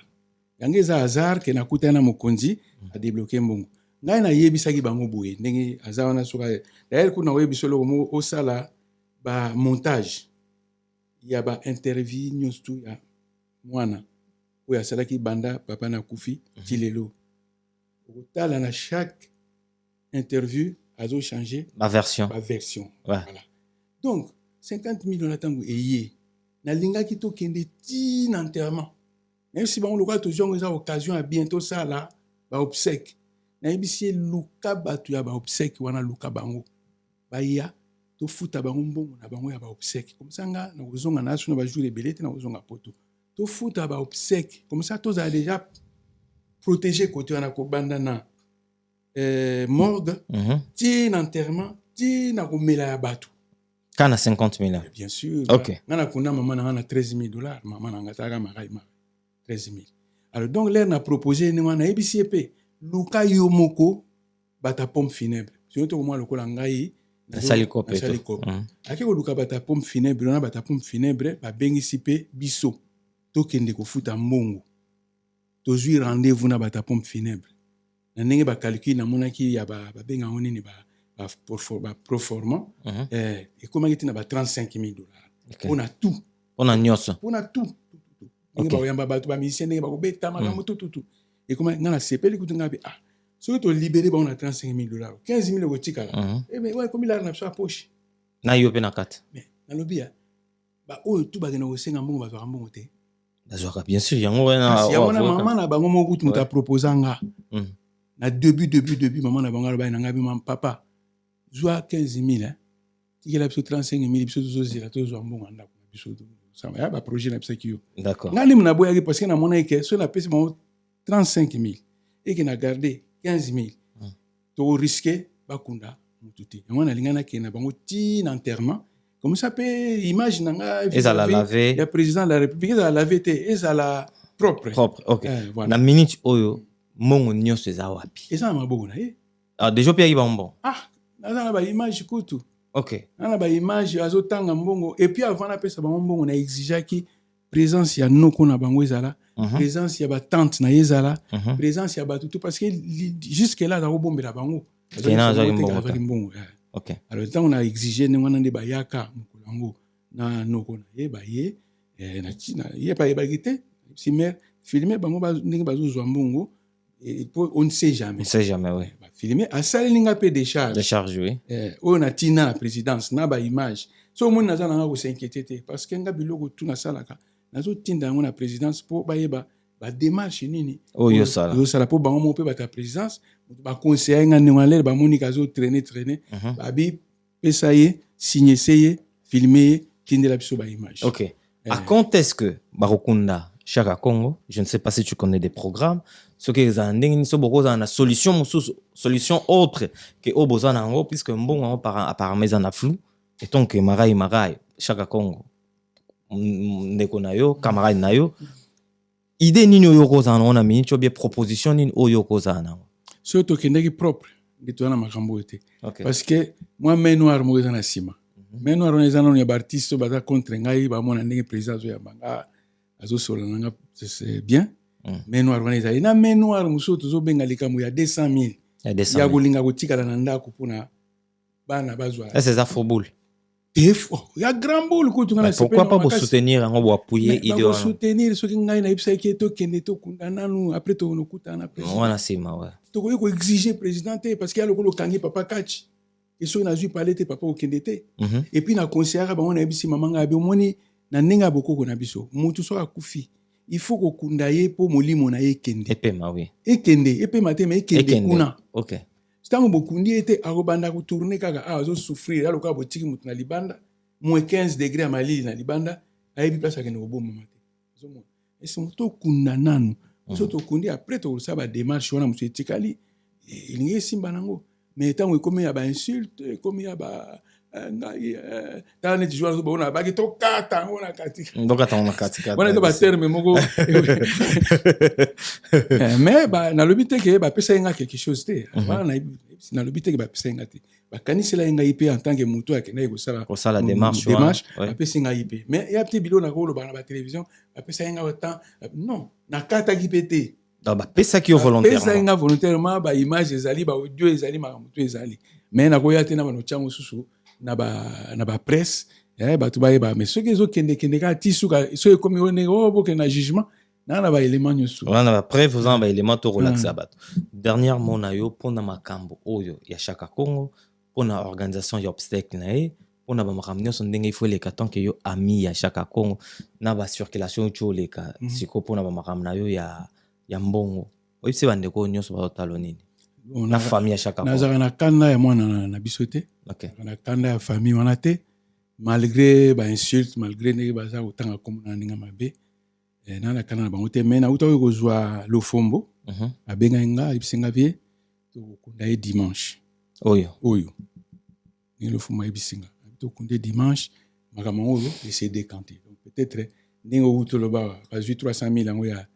Ngeza hasard ke nakuta na mokonzi a débloquer mbongo. Nga na yebisaki bango boye ndenge hasard wana soka. D'ailleurs kuna yebisolo mo osala ba montage. Il y a ba interview news tu ya mwana. Oya salaki banda papa na kufi tilelo. Otala na chaque interview a changé ma version. Ouais. Voilà. Donc 50 000 on attend et na linga ki to kende ti enterrement. Même si on loka to jongo za occasion à bientôt ça là ba obsèque. Na ebisi luka batu ya ba obsèque wana luka bango. Ba ya to futa bango mbongo na bango ya ba obsèque. Comme ça nga na kozonga na suna ba jour de belete na kozonga poto. To futa ba obsèque. Comme ça to za déjà protégé côté wana ko banda na morgue, ti enterrement, ti na komela ya bato. Kana 50 000. Bien sûr. Ok. Ngana kunda maman na 13 000 $. Maman na ngata ga makai ma 13 000. Alors donc l'air n'a proposé ni wana ebisipe luka yomoko bata pompe funèbre. Si on te moi lokola ngai Salikope. Ake ko luka bata pompe funèbre na bata pompe funèbre ba bengisi pe biso. To kende ko futa mbongo. To zui rendez-vous na bata pompe funèbre. Na ndenge ba calcul na monaki ya ba benga ngoni ni ba proforma et comment il na ba 35 000 $. On a tout. On a nyonso. On a tout. Ngi ba yamba ba to ba musicien ngi ba ko beta makamu tout. Et comment ngana sepeli kutunga bi so to libérer ba on a 35 000 $. 15 000 ko tikala. Mais ouais comme il a na sa poche. Na yo pe na kata. Mais na lobia ba o tout ba gena ko senga mbongo ba to mbongo te. Dazoka bien sûr yango na. Si on a maman na bango mo kutu ta proposanga. Na début maman na bango ba na ngabi mam papa. Zoa 15 000 qui est 35 000 biso zo zira to zo mbongo anda ko biso ça va ba projet na biso kiyo. D'accord. Ngani mna boya parce que na mona ke so na pesi mo 35 000 et qui na gardé 15 000 to risquer bakunda mututi. Ngona lingana ke na bango ti na enterrement comme ça peut image nanga ezala laver le président de la République ezala laver te ezala propre. OK. Voilà. Na minute oyo mongo nyonso eza wapi? Ezala maboko na ye. Ah déjà pe ba mbongo. Naza ba image kutu. OK. Nana ba image azotanga mbongo et puis avant na pesa ba mbongo na exigeaki présence ya noko na bango ezala, présence ya ba tante na ezala, présence ya ba tout parce que jusque là da bombela bango. Mbongo. OK. Alors tant on a exigé ne wana nde ba yaka mukulango na noko na ye ba ye na china ye pa ye ba gite si mère filmer bango ba ndenge bazozwa mbongo et on ne sait jamais. On ne sait jamais, oui. Filmer à salinga pe des charges. Des charges, oui. On a tina présidence na ba image. So mon naza na ko s'inquiéter parce que nga biloko tout na salaka. Nazo tinda ngona présidence pour ba yeba ba démarche nini. Oh yo sala. Yo sala pour bango mo pe ba ta présidence, ba conseiller nga ngale ba monika zo traîner ba bi pesa ye signer seye filmer tindela biso ba image. OK. À quand est-ce que Barokunda Chaka Congo, je ne sais pas si tu connais des programmes, ce que les andings sont beaucoup dans la solution autre que au besoin en gros puisque bon par mes en flou et donc marai Chaka Congo ndeko nayo camarade nayo idée nini yoko za on a mis tu bien proposition nini yoko za na surtout que ndeki propre nditona makambo ete parce que moi main noire mo za na sima main noire on ezana ya artiste baza contre ngai ba mona ndenge président zo ya banga azo solanga c'est bien. Main noire wana ezali na main noire muso tozo benga likambo ya 200 000 ya kolinga kotikala na ndako pona bana bazwa c'est ça faux boule ya grand boule ko tungana pourquoi pas vous soutenir en vous appuyer idée on soutenir ce qui ngai na ibisa ki to kende to kundana nu après to no kutana président wana sima ouais to ko exiger président parce qu'il y a le kangi papa kachi et so na ju parler te papa o kende te et puis na conseiller ba on na ibisi mama nga be moni na nenga bokoko na biso mutu so akufi il faut que kundaye po molimo na ekende epema oui ekende epema te mais ekende kuna OK stango bokundi ete akobanda ko tourner kaka azo souffrir aloka botiki mutu na libanda moins 15 degrés à malili na libanda ayebi place akende koboma mate zomo ese muto kunda nanu so to kundi après to sa ba démarche wana mutu etikali ilingi simba nango mais tango ekomi ya ba insulte ekomi ya ba ngai tane tijua zo bona baki to kata ngona katika ndoka taona katika wana to ba terme moko mais ba na lobite ke ba pesa nga quelque chose te wana na lobite ke ba pesa nga te ba kanisela nga IP en tant que muto akena ko sala démarche ba pesa nga IP mais ya petit bilo na ko lo ba télévision ba pesa nga autant non na kata ki pété da ba pesa ki volontairement pesa nga volontairement ba image ezali ba audio ezali ma muto ezali mais na ko ya te na ba no chango susu na ba presse ba tu ba mais ce que zo kende ka tisuka so comme on est bo que na jugement na ba élément nyosu on a preuve vous en ba élément to relax abat dernièrement na yo pona makambo oyo ya Chaka Congo pona organisation ya obstacle na e pona ba makamnyo so ndenge il faut les carton que yo ami ya Chaka Congo na ba circulation cho les ka siko pona ba makamna yo ya mbongo oyi se bande ko nyoso ba talonini na famille ya Chaka Congo na za kanda ya mwana na bisote OK na kanda ya famille wana te malgré ba insulte malgré ne ba za utanga komuna ninga mabe na kanda na bango te mais na uta ko zwa lofombo abenga nga ibisenga vie to kunda dimanche oyo le fuma ebisinga to kunde dimanche makamangolo et c'est décanté donc peut-être ningo utoloba bazui 300 000 yango ya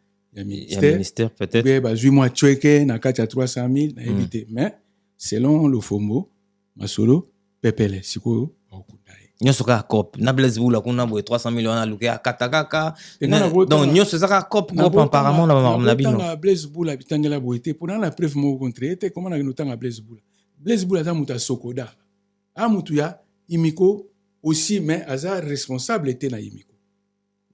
ministère peut-être be bazui moi chweke na kati ya 300 000 na ebité mais selon le fombo masolo pepele siko okunda nyonso kaka cop na Blaise Bula kuna boye 300 millions na luke akata kaka donc nyonso ezaka cop apparemment na bino na Blaise Bula bitangela boyete pour la preuve mo contre était comment na notanga Blaise Bula za muta sokoda a mutu ya imiko aussi mais aza responsable était na imiko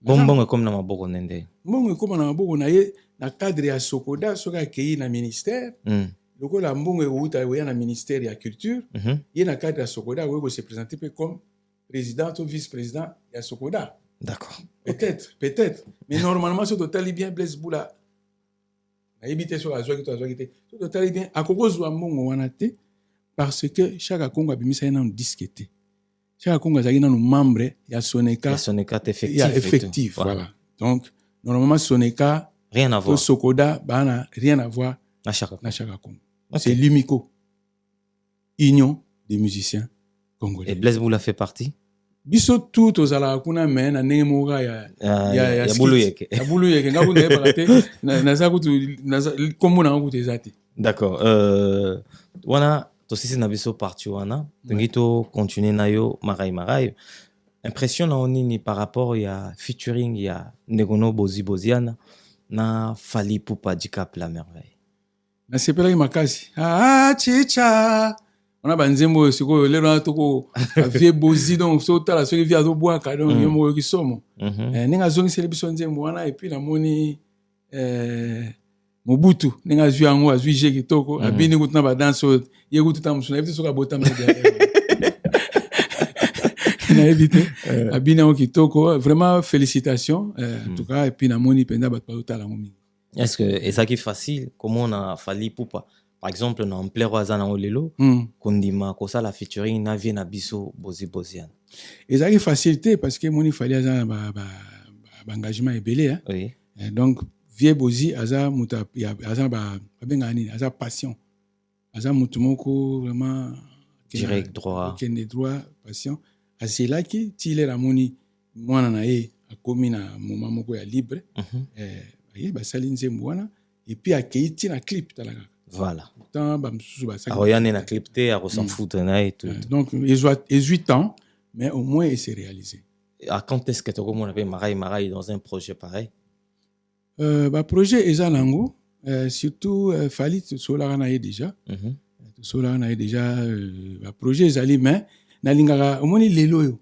bonbon comme na maboko nende mbongo comme na maboko na ye na cadre ya sokoda soka kei na ministère lokola mbongo euta ya na ministère ya culture ye na cadre ya sokoda we ko se présenter comme président ou vice-président ya sokoda. D'accord. Peut-être. Mais normalement, ce total bien Blaise Bula. Na éviter sur la joie qui ce total bien à cause de mon wanate parce que chaque Congo a mis ça dans disquette. Chaque Congo a un membre ya Soneka. Soneka effectif. Voilà. Donc normalement Soneka rien à voir. Sokoda bana rien à voir na chaque Congo. Okay. C'est l'UMICO. Union des musiciens congolais. Et Blaise Bula fait partie biso tout ozala kuna me na ndenge moko ya buluyeke nga kuna yebaka te naza kutu kombo nanga kutu eza te. D'accord. Wana tosisi na biso parti wana tongi to continuer na yo marai impression na onini par rapport ya featuring ya Ndegono Boziana na Fally Ipupa Dicap la merveille nasepelaki makasi chicha on a banzembo siko lelo na toko vie bozi donc so tala so via zo boaka donc yo mo ki somo ninga zongi sele biso nzembo wana et puis na moni Mobutu ninga zwi yango azwi je kitoko abini kutuna ba danse ye kututa musuna ebite so ka botama na évité abini yango kitoko vraiment félicitations en tout cas et puis na moni penda ba tala ngomi. Est-ce que et ça qui est facile comment on a Fally Ipupa par exemple na ampleur wazana olelo kondima kosa la featuring na vie na biso Boziana ezaki facilité parce que moni Fally aza ba engagement ebelé hein oui. Donc vie Bozi aza muta aza ba bengani aza passion aza mutu moko vraiment direct droit passion azelaki tile la moni mwana na ye akomi na moment moko ya libre aye basali nzembo wana et puis akeiti na clip talaka. Voilà. Alors, il y a un clip, il s'en fout. Donc, ils ont 18 ans, mais au moins, il s'est réalisé. À quand est-ce que tu as Marai dans un projet pareil? Projet Ezalango, surtout Fally Solarana est déjà. Solarana est déjà. Projet Ezali, mais au moins, les loyaux.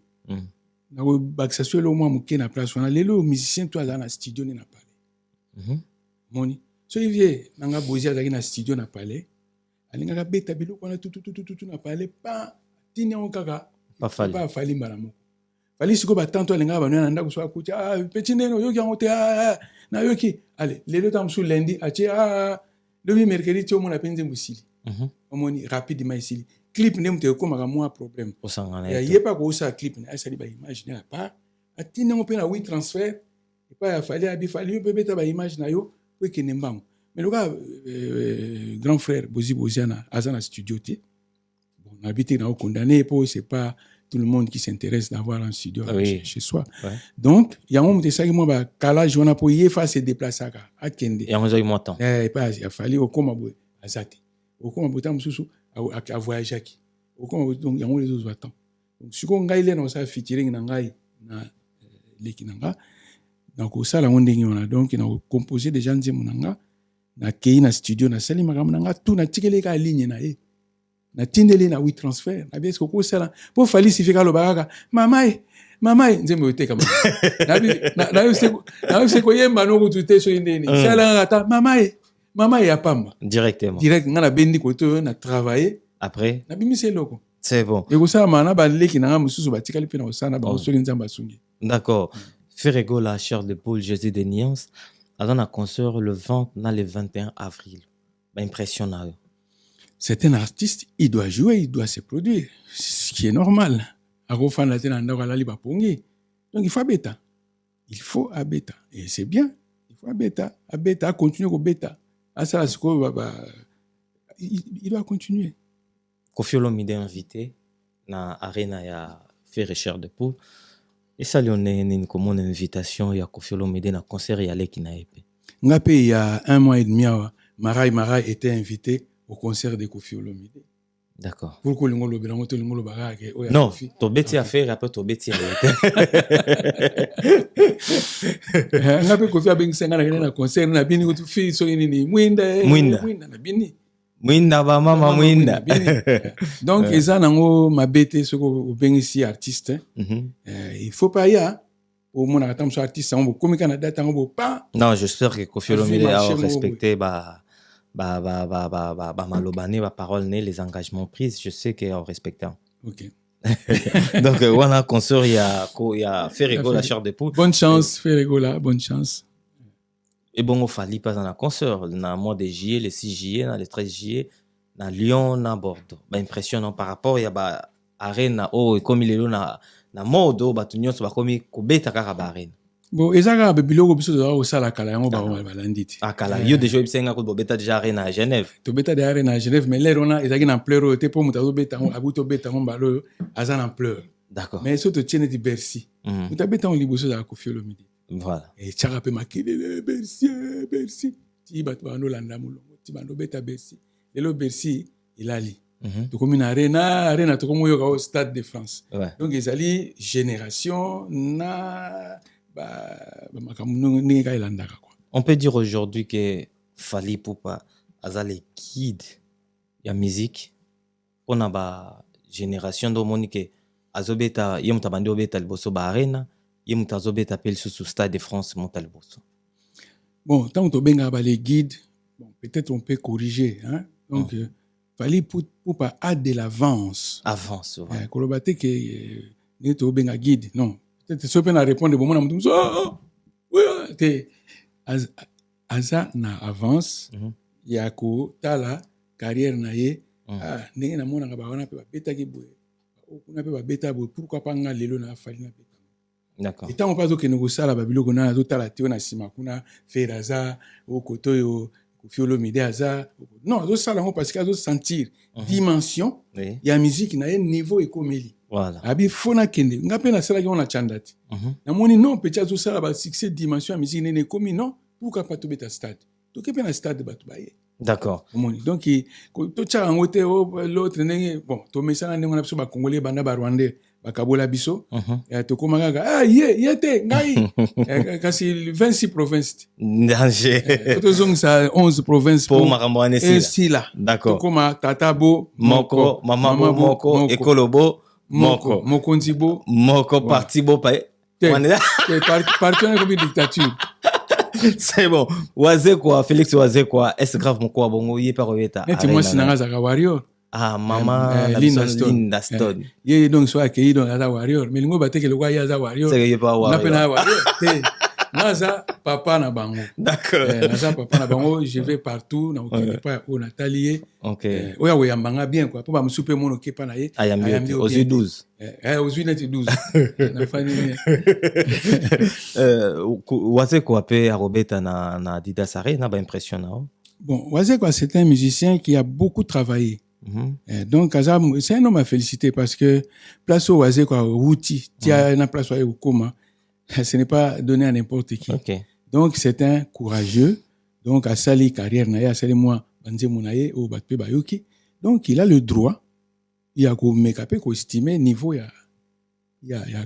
Ça soit le moins mouké na place. Les loyaux musiciens, toi, dans la studio, n'a pas. Moni. So Olivier nanga Bozi azaki na studio na palais alingaka beta biloko na tout na palais pa tinya okaka pas Fally mbalamo Fally siko batanto alingaka banu na ndako so akuti petit neno yoki yango te na yoki allez lelo tamsu lundi achi le mercredi tu mo na penze musili omoni rapidement ici clip ne mte ko maka moi problème ya yepa ko sa clip na sali ba image na pa atina mo pe na oui transfert et pas ya Fally yo pe beta ba image na yo. Oui, qui n'est pas. Mais le gars, grand frère Boziana, Azana studio, bon, on habite dans condamné, c'est pas tout le monde qui s'intéresse d'avoir un studio chez soi. Ouais. Donc, il y a un moment où moi, calage, on a pour y faire se déplacer à Kende. Et on a eu mon temps. Il a fallu au Komabou, à Zati. Au Komabou, à voyager. Au Komabou, donc, il y a un les autres attentes. Donc, si on a on a featuring na l'équinanga. Donc ça la ondingi on a donc il a composé des gens nzembo na kei na studio na sali makambo nanga tout na tikele ka ligne na e na tindeli na oui transfert na bien ce ko sala pour Fally sifika lo baraka mama nzembo yote kama na yo se ko yemba no kutute so indeni sala ngata mama ya pamba direct ngana bendi ko to na travailler après na bimise loko c'est bon et ko sala mana ba leki na mususu ba tikali pe na osana ba so nzamba sungi. D'accord. Ferrego, la chair de poule, Jésus de Niance, a un concert le 20 le 21 avril. Impressionnant. C'est un artiste, il doit jouer, il doit se produire. Ce qui est normal. Donc il faut bêta. Il faut à bêta. Et c'est bien. Il faut à bêta, continuer au bêta. Il doit continuer. Kofi Olomide invité na arena ya Faire Chair de Poule. Et ça, on a une commune invitation, il y a Koffi Olomide na concert, il y a l'équipe na EP. Ngapé, il y a 1 mois et demi, Marai était invité au concert de Koffi Olomide. D'accord. Pourquoi l'ingolo belango to l'ingolo bagage? Non, to beti à faire après to beti à Ngapé Koffi abeng senga na concert na bini ko fi so nini mwinda na bini. Mwinda ba mama mwinda. Donc eza nango mabete soko obengisi artiste. Il faut pas ya au mon atam so artiste on comme kana date on pas. Non, j'espère que Koffi Olomide a respecté malobane ba parole né les engagements pris, je sais qu'il a respecté. OK. Donc on a concert il y a Ferrego la chair de poule. Bonne chance Ferrego là, bonne chance. Et bon, il fallait pas dans la concert, dans le mois de juillet, le 6 juillet, dans le 13 juillet, dans Lyon, dans Bordeaux. Bah, impressionnant par rapport, il y a bah, arène, oh, comme il est là, dans mode, oh, bah, tout le monde, bah, comme il kubeta kara arène. Bon, ezaka biloko biso au sala kala yango ba balanditi. Ah, kala, yo déjà, il s'est engagé pour beta déjà arène à Genève. To beta de arène à Genève, mais l'air on a, ezaki na pleurs, te pour mutazo beta, abuto beta, on balo, azan en pleurs. D'accord. Mais ça te tient de Bercy. Mutabeta on liboso da Koffi Olomide. Voilà. Et tchaka pe makele Bercy. Ti bat bano landa mulongo, ti bano beta Bercy. Lelo Bercy il ali. To comme une arena to comme yoka au Stade de France. Ouais. Donc ezali génération na makamu ninga ilandaka quoi. On peut dire aujourd'hui que Fally Ipupa aza le guide ya musique pona ba génération do monique azobeta yemuta bandi obeta liboso ba arena yemuta azobeta pel sous Stade de France monta liboso. Bon, tant que benga ba les guides, bon, peut-être on peut corriger hein. Donc Fally Ipupa a de l'avance. Avance. Ouais. Kolobate que ni to benga guide, non. Peut-être so pe na répondre bon na mutu oui, te aza na avance ya ko tala carrière na ye ndenge na mona ba wana pe ba beta ki boye kuna pe ba beta boye pourquoi pas nga lelo na Fally na beta. D'accord. Et tant on pas que nous sala ba biloko na to tala te na sima kuna feraza au kotoyo Koffi Olomide aza non zo sala ngo parce que zo sentir dimension ya musique na ye niveau ekomeli. Voilà. Abi fona kende ngape na sala ki on a chandati. Na moni non peut être zo sala ba succès dimension ya musique nene komi non pourquoi pas to beta stade. To kepe na stade ba to baye. D'accord. Donc to tchaka ngo te l'autre nenge bon to mesana ndengo na biso ba congolais banda ba rwandais bakabola biso to komanga ah yete ngai kasi 26 provinces danger to zong sa 11 provinces pour makambo anesi sila. D'accord. To koma tatabo moko mama moko ekolobo moko mokonzibo moko parti bo pa parti on est comme dictature. C'est bon. Wazekwa, Félix Wazekwa, est-ce grave mon quoi bongo yé par obeta. Neti moi sinanga zaka warrior. Ah maman Linda Stone. Yé donc soit accueilli dans la warrior, mais lingo batte que le gars ya za warrior. C'est yé pas warrior. Na pena warrior. Naza papa na bango. D'accord. Naza papa na bango, je vais partout na okende pas au Nathalie. OK. Oya we yambanga bien quoi. Pour ba msupe mono kepa na ye. Ayambi aux 12. Aux 12. Na fani. Wazekwa pe arobeta na Adidas Arena ba impressionnant. Bon, Wazekwa c'est un musicien qui a beaucoup travaillé. Donc c'est un homme à féliciter parce que place au Wazekwa outil, tia na place au Koma. Ce n'est pas donné à n'importe qui. Okay. Donc, c'est un courageux. Donc, à sali carrière na ya, sali moi, banze monaye, ou batpe bayoki. Donc, il a le droit. Il a ko mekapé, ko estimer niveau ya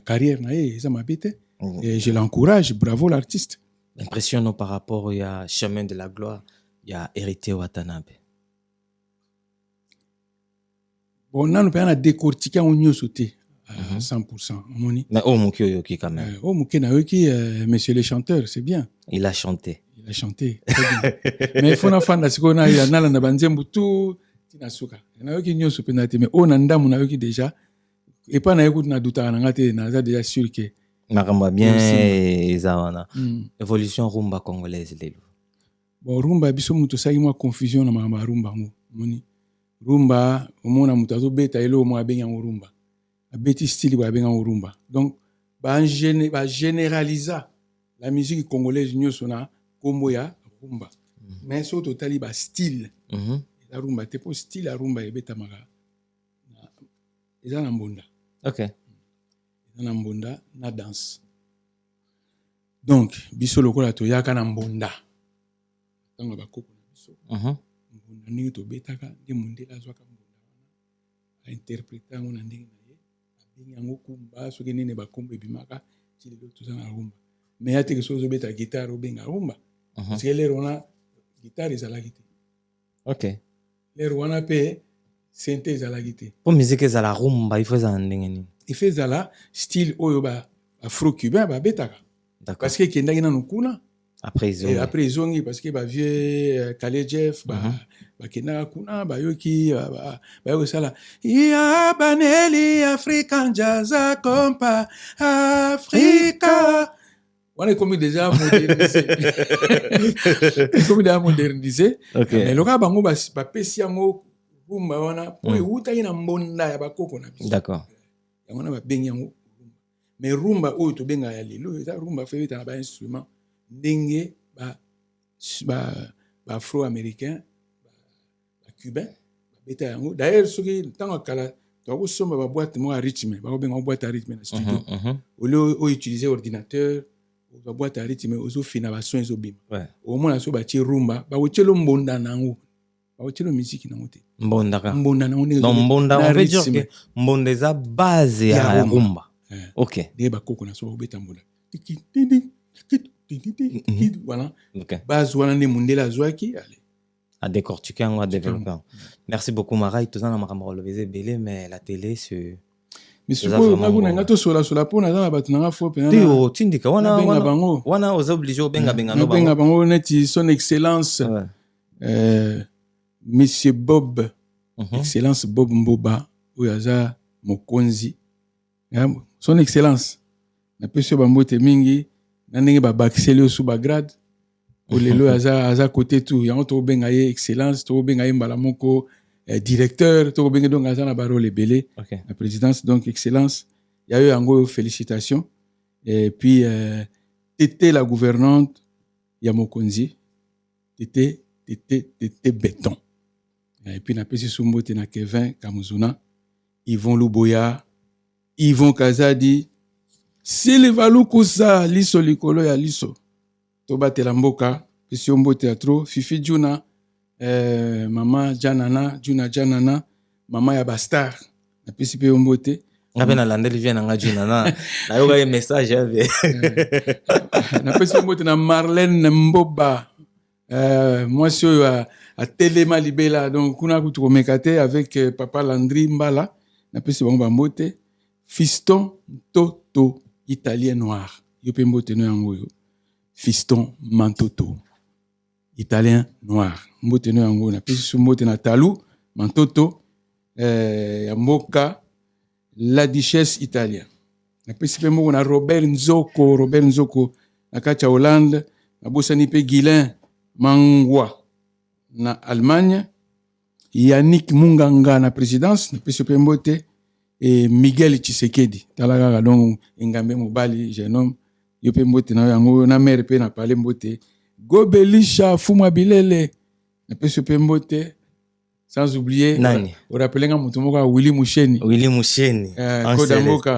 carrière na ya, ça m'habite. Et je l'encourage. Bravo l'artiste. Impressionnant par rapport au chemin de la gloire. Il y a Hérité Watanabe. Bon, on a décortiqué en union sauté. 100%. Mais oh mon Yoki quand même. Oh mon Yoki, monsieur le chanteur, c'est bien. Il a chanté. Il a chanté. Mais il faut na fan parce qu'on a il a na banzembu tout tinasuka. Na yoki nyo supendate mais on anda mon yoki déjà et pas na écoute na douta na ngate na déjà sûr que maramba bien ezawana. Évolution rumba congolaise lelo. Bon rumba biso muto saki moi confusion na maramba rumba moni. Rumba omona muto azobeta elo mo abenga rumba. Abeti style ba benga rumba. Donc ba généraliser la musique congolaise nyoso na kombo ya rumba. Mais so totali ba style. La rumba te po style la rumba ebeta maka eza na mbunda. Ok. Eza na mbunda na danse. Donc biso lokola toyaka na mbunda. Tango bakoko na biso. Mbunda ndenge tobetaka nde mundele azwaka mbunda wana. Interpréter yango na ndenge na ye. Abengi yango kumba soki nini bakombo ebimaka ti lelo toza na rumba. Mais ate ke so ozobeta guitare obenga rumba. Parce que lero wana guitare ezalaki te. Ok. Lero wana mpe synthé ezalaki te. Po musique ezala rumba il faut ezala ndenge nini? Il fait ezala style oyo ba afro-cubain babetaka. D'accord. Parce que kendaki nanu kuna. Après ils ont parce que ba vieux Khaled Jeff ba kendaka kuna bayoki bayoki sala ya baneli African jazz compa Africa. On est comme déjà modernisé. Comme déjà modernisé. Mais le cas bango ba pesi yango rumba wana po euta ina mbonda ya bakoko na biso. D'accord. Yango na ba bengi yango rumba. Mais rumba oyo to benga ya lelo eza rumba fait na ba instrument ndenge ba afro-américain ba cubain ba beta yango. D'ailleurs soki tango kala to ko somba ba boîte mo à rythme, ba ko benga boîte à rythme na studio. Au lieu o utiliser ordinateur ba boîte à rythme ozo fina ba son ezo bim. Au moins so ba ti rumba ba wotelo mbonda nango. Ba wotelo musique nango te. Mbonda ka. Mbonda nango ndenge. Donc mbonda on veut dire que mbonda eza base ya rumba. OK. De ba koko na so ba beta mbonda. Voilà. Base wana ne mundela zwaki allez. À décortiquer à développer. Merci beaucoup Marai, tout ça na makambo relevé belé mais la télé c'est mais siko ngakuna ngato sola pona za batu na fo pe na Tio tindika wana oza obligé benga no benga bango neti son excellence monsieur Bob excellence Bob Mboba oyaza mokonzi son excellence na peso bambote mingi na ndenge ba baxelio sous ba grade olelo aza côté tout yango to benga ye excellence to benga ye mbala moko directeur to benga donc aza na ba rôle belé la présidence donc excellence ya eu yango félicitations et puis tété la gouvernante ya mokonzi tété béton et puis na pesi sumbote na Kevin Kamuzuna Yvon Luboya Yvon Kazadi Silivalu Kusa liso likolo ya liso to batela mboka pesi mbote ya tro Fifi Juna mama Janana mama ya Bastar na pesi pe mbote ngabe na landeli vient na Juna na yoga ye message ave na pesi mbote na Marlène Mboba moi sur à Telema Libela donc kuna kutu komekate avec papa Landry Mbala na pesi bango mbote Fiston Toto italien noir yope mbote no yango yo Fiston Mantoto italien noir mbote no yango na pesi mbote na Talu Mantoto ya mboka la duchesse italien na pesi pe moko na Robert Nzoko na kacha Hollande na bosani pe Guilain Mangwa na Allemagne Yannick Munganga na présidence na pesi pe mbote et Miguel Tshisekedi talaka donc engambe mobali jeune homme yope mbote na yango na mère pe na parler mbote Gobelisha Fuma Bilele na pesi pe mbote sans oublier nani on rappeler mutu moko Willy Musheni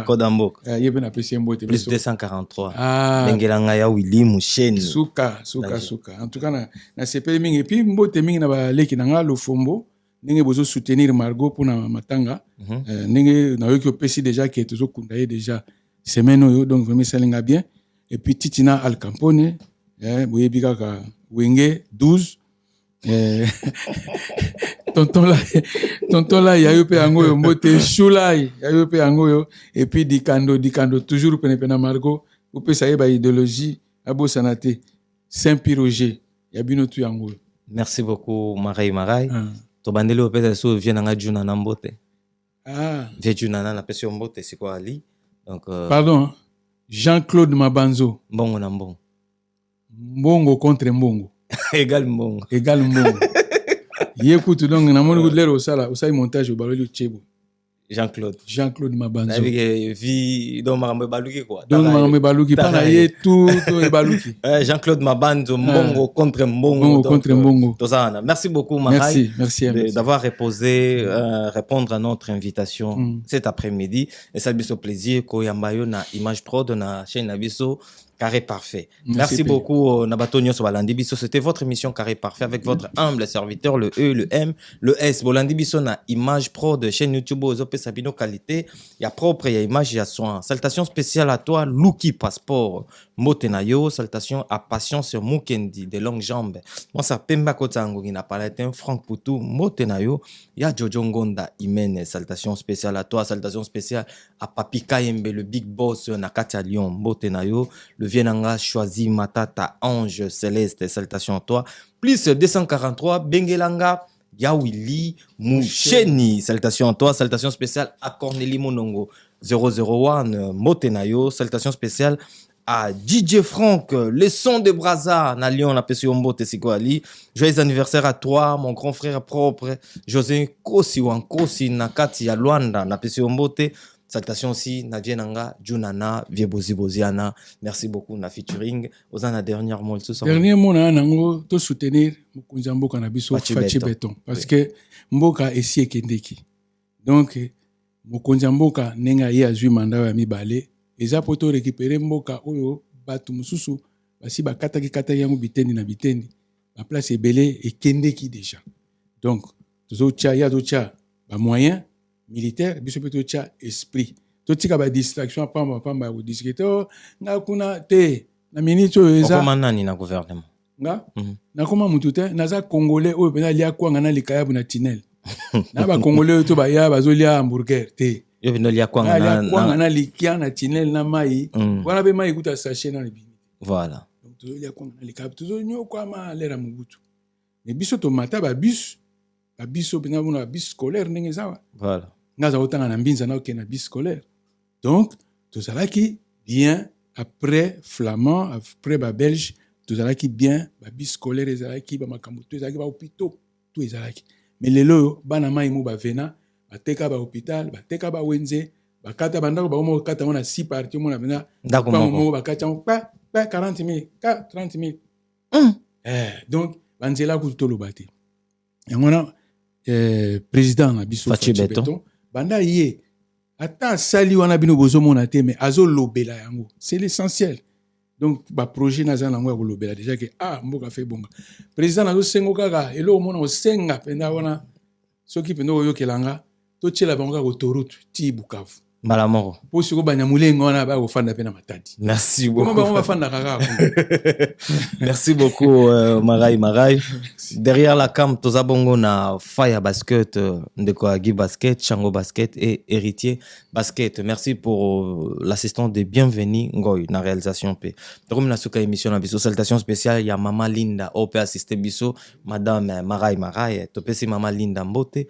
Kodamboka yope na pesi mbote plus 243 bengelanga ya Willy Musheni suka en tout cas na sepeli mingi et puis mbote mingi na ba leki na nga Lofombo ndenge bozo soutenir Margot pour na matanga ndenge na yoki opesi déjà que tozo kunda ye déjà semaine oyo donc vraiment salinga bien et puis Titina Al Campone boyebi kaka Wenge 12 tonton là ya yo pe yango yo mbote Shulai ya yo pe yango yo et puis Dikando toujours pena Margot opesa ye ba idéologie abo sanate Saint-Pierre Roger ya bino tu yango. Merci beaucoup Marai to bandeli opesa so vient na Juna na mbote vient Juna na pesi mbote c'est quoi ali donc pardon Jean-Claude Mabanzo mbongo na mbongo mbongo contre mbongo égal mbongo ye kutu donc na moni lero osala montage au baloli chebo Jean-Claude. Jean-Claude Mabanzo. Vie donc marambe baluki quoi. Donc marambe baluki pas na tout et baluki. Jean-Claude Mabanzo Mbongo contre Mbongo. Mbongo contre Mbongo. Merci beaucoup Marai. Merci d'avoir répondre à notre invitation cet après-midi et ça biso plaisir ko yambayo na Image Prod na chaîne Nabiso Carré Parfait. Merci beaucoup Nabatonio Sobalandi Biso. C'était votre émission Carré Parfait avec votre humble serviteur, le E, le M, le S. Bolandi Biso na Image Pro de chaîne YouTube Ozope Sabino Qualité. Il y a propre, il y a image, il y a soin. Salutation spéciale à toi, Luki Passeport, Motenayo. Salutation à Patience Mukendi, des longues jambes. Moi, ça Pemba Kotango, qui n'a pas l'éteint, Franck Poutou, Motenayo. Il y a Jojo Ngonda Imene. Salutation spéciale à toi. Salutation spéciale à Papi Kayembe, le big boss, Nakatia Lyon, Motenayo. Le Vienanga choisi Matata Ange Céleste, salutations à toi. Plus 243, Bengelanga, Yawili Moucheni, salutations à toi. Salutations spéciales à Cornélie Monongo, 001, Motenayo. Salutations spéciales à DJ Franck, les sons de Braza, na Lyon, na Pessi-Ombo, Tessiko-Ali. Joyeux anniversaire à toi, mon grand frère propre, José Kosi Wankosi, Nakati, à Luanda, na Pessi-Ombo, salutations aussi, Nadia Nanga, Junana, Vieboziboziana. Merci beaucoup, na featuring. Osana, dernier mot. Dernier mot, nango, to soutenir, Moukounza Mboka Nabiso, Fachi Beton. Parce que Mboka esi ekendeki. Donc, Moukounza Mboka, nenga ye azui manda ya mibale. Eza poto récupérer Mboka, oyo, batu mususu, basi bakataki kataki yango bitendi na bitendi. La place ebele ekendeki déjà. Donc, tozo tia, ya to tia, ba moyen, militaire, biso peto tia esprit. To tika ba distraction pamba ou discuter nga kuna te na minute eza. Comment nani na gouvernement? Nga? Na koma mutu te naza congolais oyo pena lia kwanga na likayabu na tunnel. Na ba congolais to ba ya bazolia hamburger te. Yo bino lia kwanga na likia na tunnel na mai. Wana be mai kuta sachet na libini. Voilà. Donc to lia kwanga na likayabu to nyo kwa ma lera mubutu. Ne biso to mata ba bus. Ba biso pena bona bus scolaire ndenge zawa. Voilà. Naza otanga na mbinza na okena bus scolaire. Donc, tout ça qui bien après flamand, après belge, tout ça qui bien, bis scolaire ezala qui ba makambo, tout ça qui ba hôpital, tout ezala qui. Mais les lo bana mai mo ba vena, ba teka ba hôpital, ba teka ba wenze, ba kata bandako ba mo kata mona 6 parties mo na vena. D'accord. Ba mo ba kata pa 40 000, 30 000. Donc banzela ku to lo bati. Et on président na biso Fachi Beton. Banda yé ata sali wana bino bozo mona te mais azo lobela yango c'est l'essentiel. Donc ba projet na zana ngwa ko lobela déjà que mboka fait bonga président nazo sengo kaka elo mona o senga penda wana soki penda yo kelanga to tshela bango ko autoroute ti Bukavu Malamoro. Pour ce que Banyamulengo na ba ofanda pena matadi. Merci beaucoup. Comment on va fanda kaka? Merci beaucoup Marai. Derrière la cam tozabongo na Fire Basket ndeko Agi Basket, Chango Basket et Héritier Basket. Merci pour l'assistant de bienvenue Ngoy na réalisation P. Comme na suka émission na biso salutation spéciale ya Mama Linda OP assisté biso madame Marai topesi Mama Linda Mbote.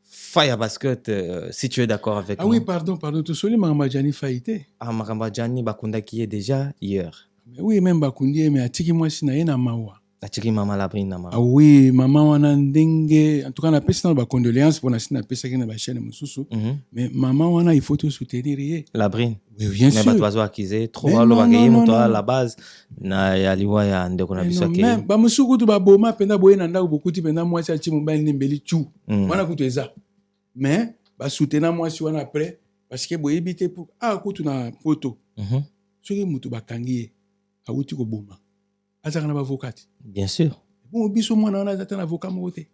Fire Basket, si tu es d'accord avec moi. Ah oui, pardon, tu soulignes Mahamadjani Faïté. Mahamadjani Bakunda qui est déjà hier. Mais oui, même Bakundi, mais Atiki moi si na mawa. Atiki Mama Labrine na mawa. Ah oui, maman wana ndenge. En tout cas, on a pris dans condoléances pour la chaîne na chaîne Moussoussou. Mais maman wana il faut te soutenir. Labrine. Oui, bien sûr. Mais bato accusé trop alo bagaye moto à la base na ya liwa ya ndeko na biso ke. Même ba musuku to ba boma penda boyena ndako bokuti penda moi si mo mbali mbeli chu. Wana kutu eza. Mais ba soutenir moi si on après parce que boye bité pour kutu na photo. Soki mutu bakangi a wuti ko boma. Azaka na ba avocat. Bien sûr. Bon biso mwana wana azata na avocat moté.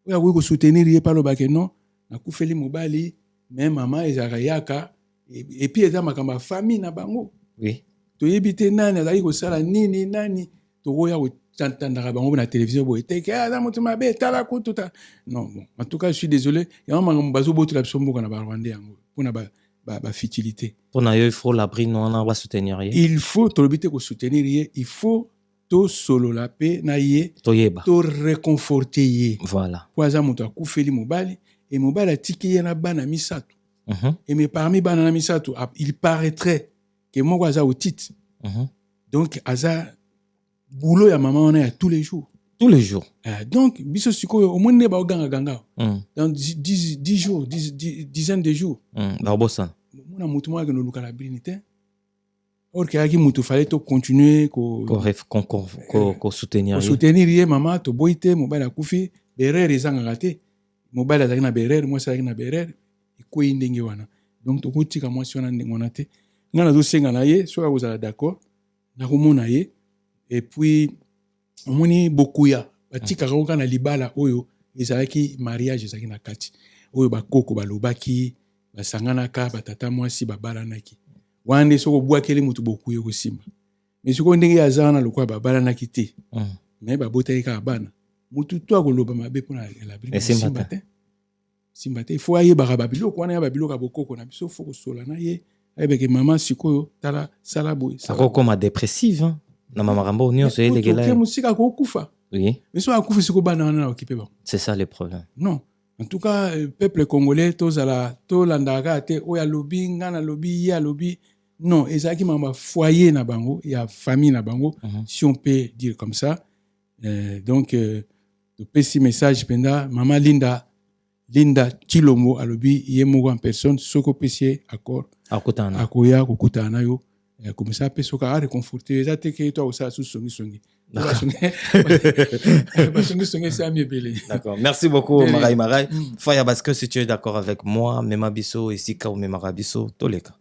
Oya ko soutenir ye palo ba ke non na kufeli mobali mais maman ezaka yaka et puis eza makamba famille na bango. Oui. To yebite nani azali ko sala nani to roya ko tantandaka bango na télévision boye teke za mutu mabe tala kutu ta. Non bon en tout cas je suis désolé il y a un mango bazo botu la biso mboka na ba Rwandais yango pona ba futilité. Pona yo il faut l'abri non on va soutenir ye. Il faut to lobite ko soutenir ye, il faut to solo la paix na ye to yeba to réconforter ye. Voilà. Po za mutu akufeli mobali et mobali atiki ye na bana misato. Et mais parmi bana misato il paraîtrait que moko aza au titre. Donc aza boulot ya maman on a tous les jours. Tous les jours. Donc, biso sikoyo, au moins ne ba oganga ganga. Dans 10 jours, dizaines de jours. Barbosa. Mona mutu mwa no lukala brinité. Or que aki mutu fallait to continuer ko soutenir. Soutenir ye mama to boite mobile akufi berere ezanga ngate. Mobile azaki na berere, moi azaki na berere. Iko indenge wana. Donc to kotika moi si wana ndenge wana te. Ngana zo senga na ye, soka kozala d'accord. Na komona ye et puis omoni bokuya batika ka na libala oyo ezalaki mariage ezalaki na kati. Oyo bakoko balobaki basangana ka batata mwasi babalanaki. Wande soko bwakeli mutu bokuya kosimba. Mais soko ndenge azana lokwa babalanaki te. Mais babotaki ka bana. Mutu to akoloba mabe pona la bri simba te. Simba te. Il faut aye baka babiloko wana ya babiloko bokoko na biso faut kosola na ye. Ayebeke maman sikoyo tala sala boy. Akoko ma dépressive hein. Na mama rambo nyonso elekela. Ok musika ko kufa. Oui. Mais so akufa siko bana na occupé ba. C'est ça le problème. Non. En tout cas, peuple congolais tozala to landaka te oya lobi ngana lobi ya lobi. Non, ezaki mama foyer na bango, il y a famille na bango, si on peut dire comme ça. Donc le petit message penda maman Linda Chilombo alobi yemoko en personne soko pesier accord akutana akoya kokutana yo comme ça pe soka a réconforter ça te que toi aussi songi d'accord, merci beaucoup Marai Faya parce que si tu es d'accord avec moi Mema Biso ici ka Mema Biso toleka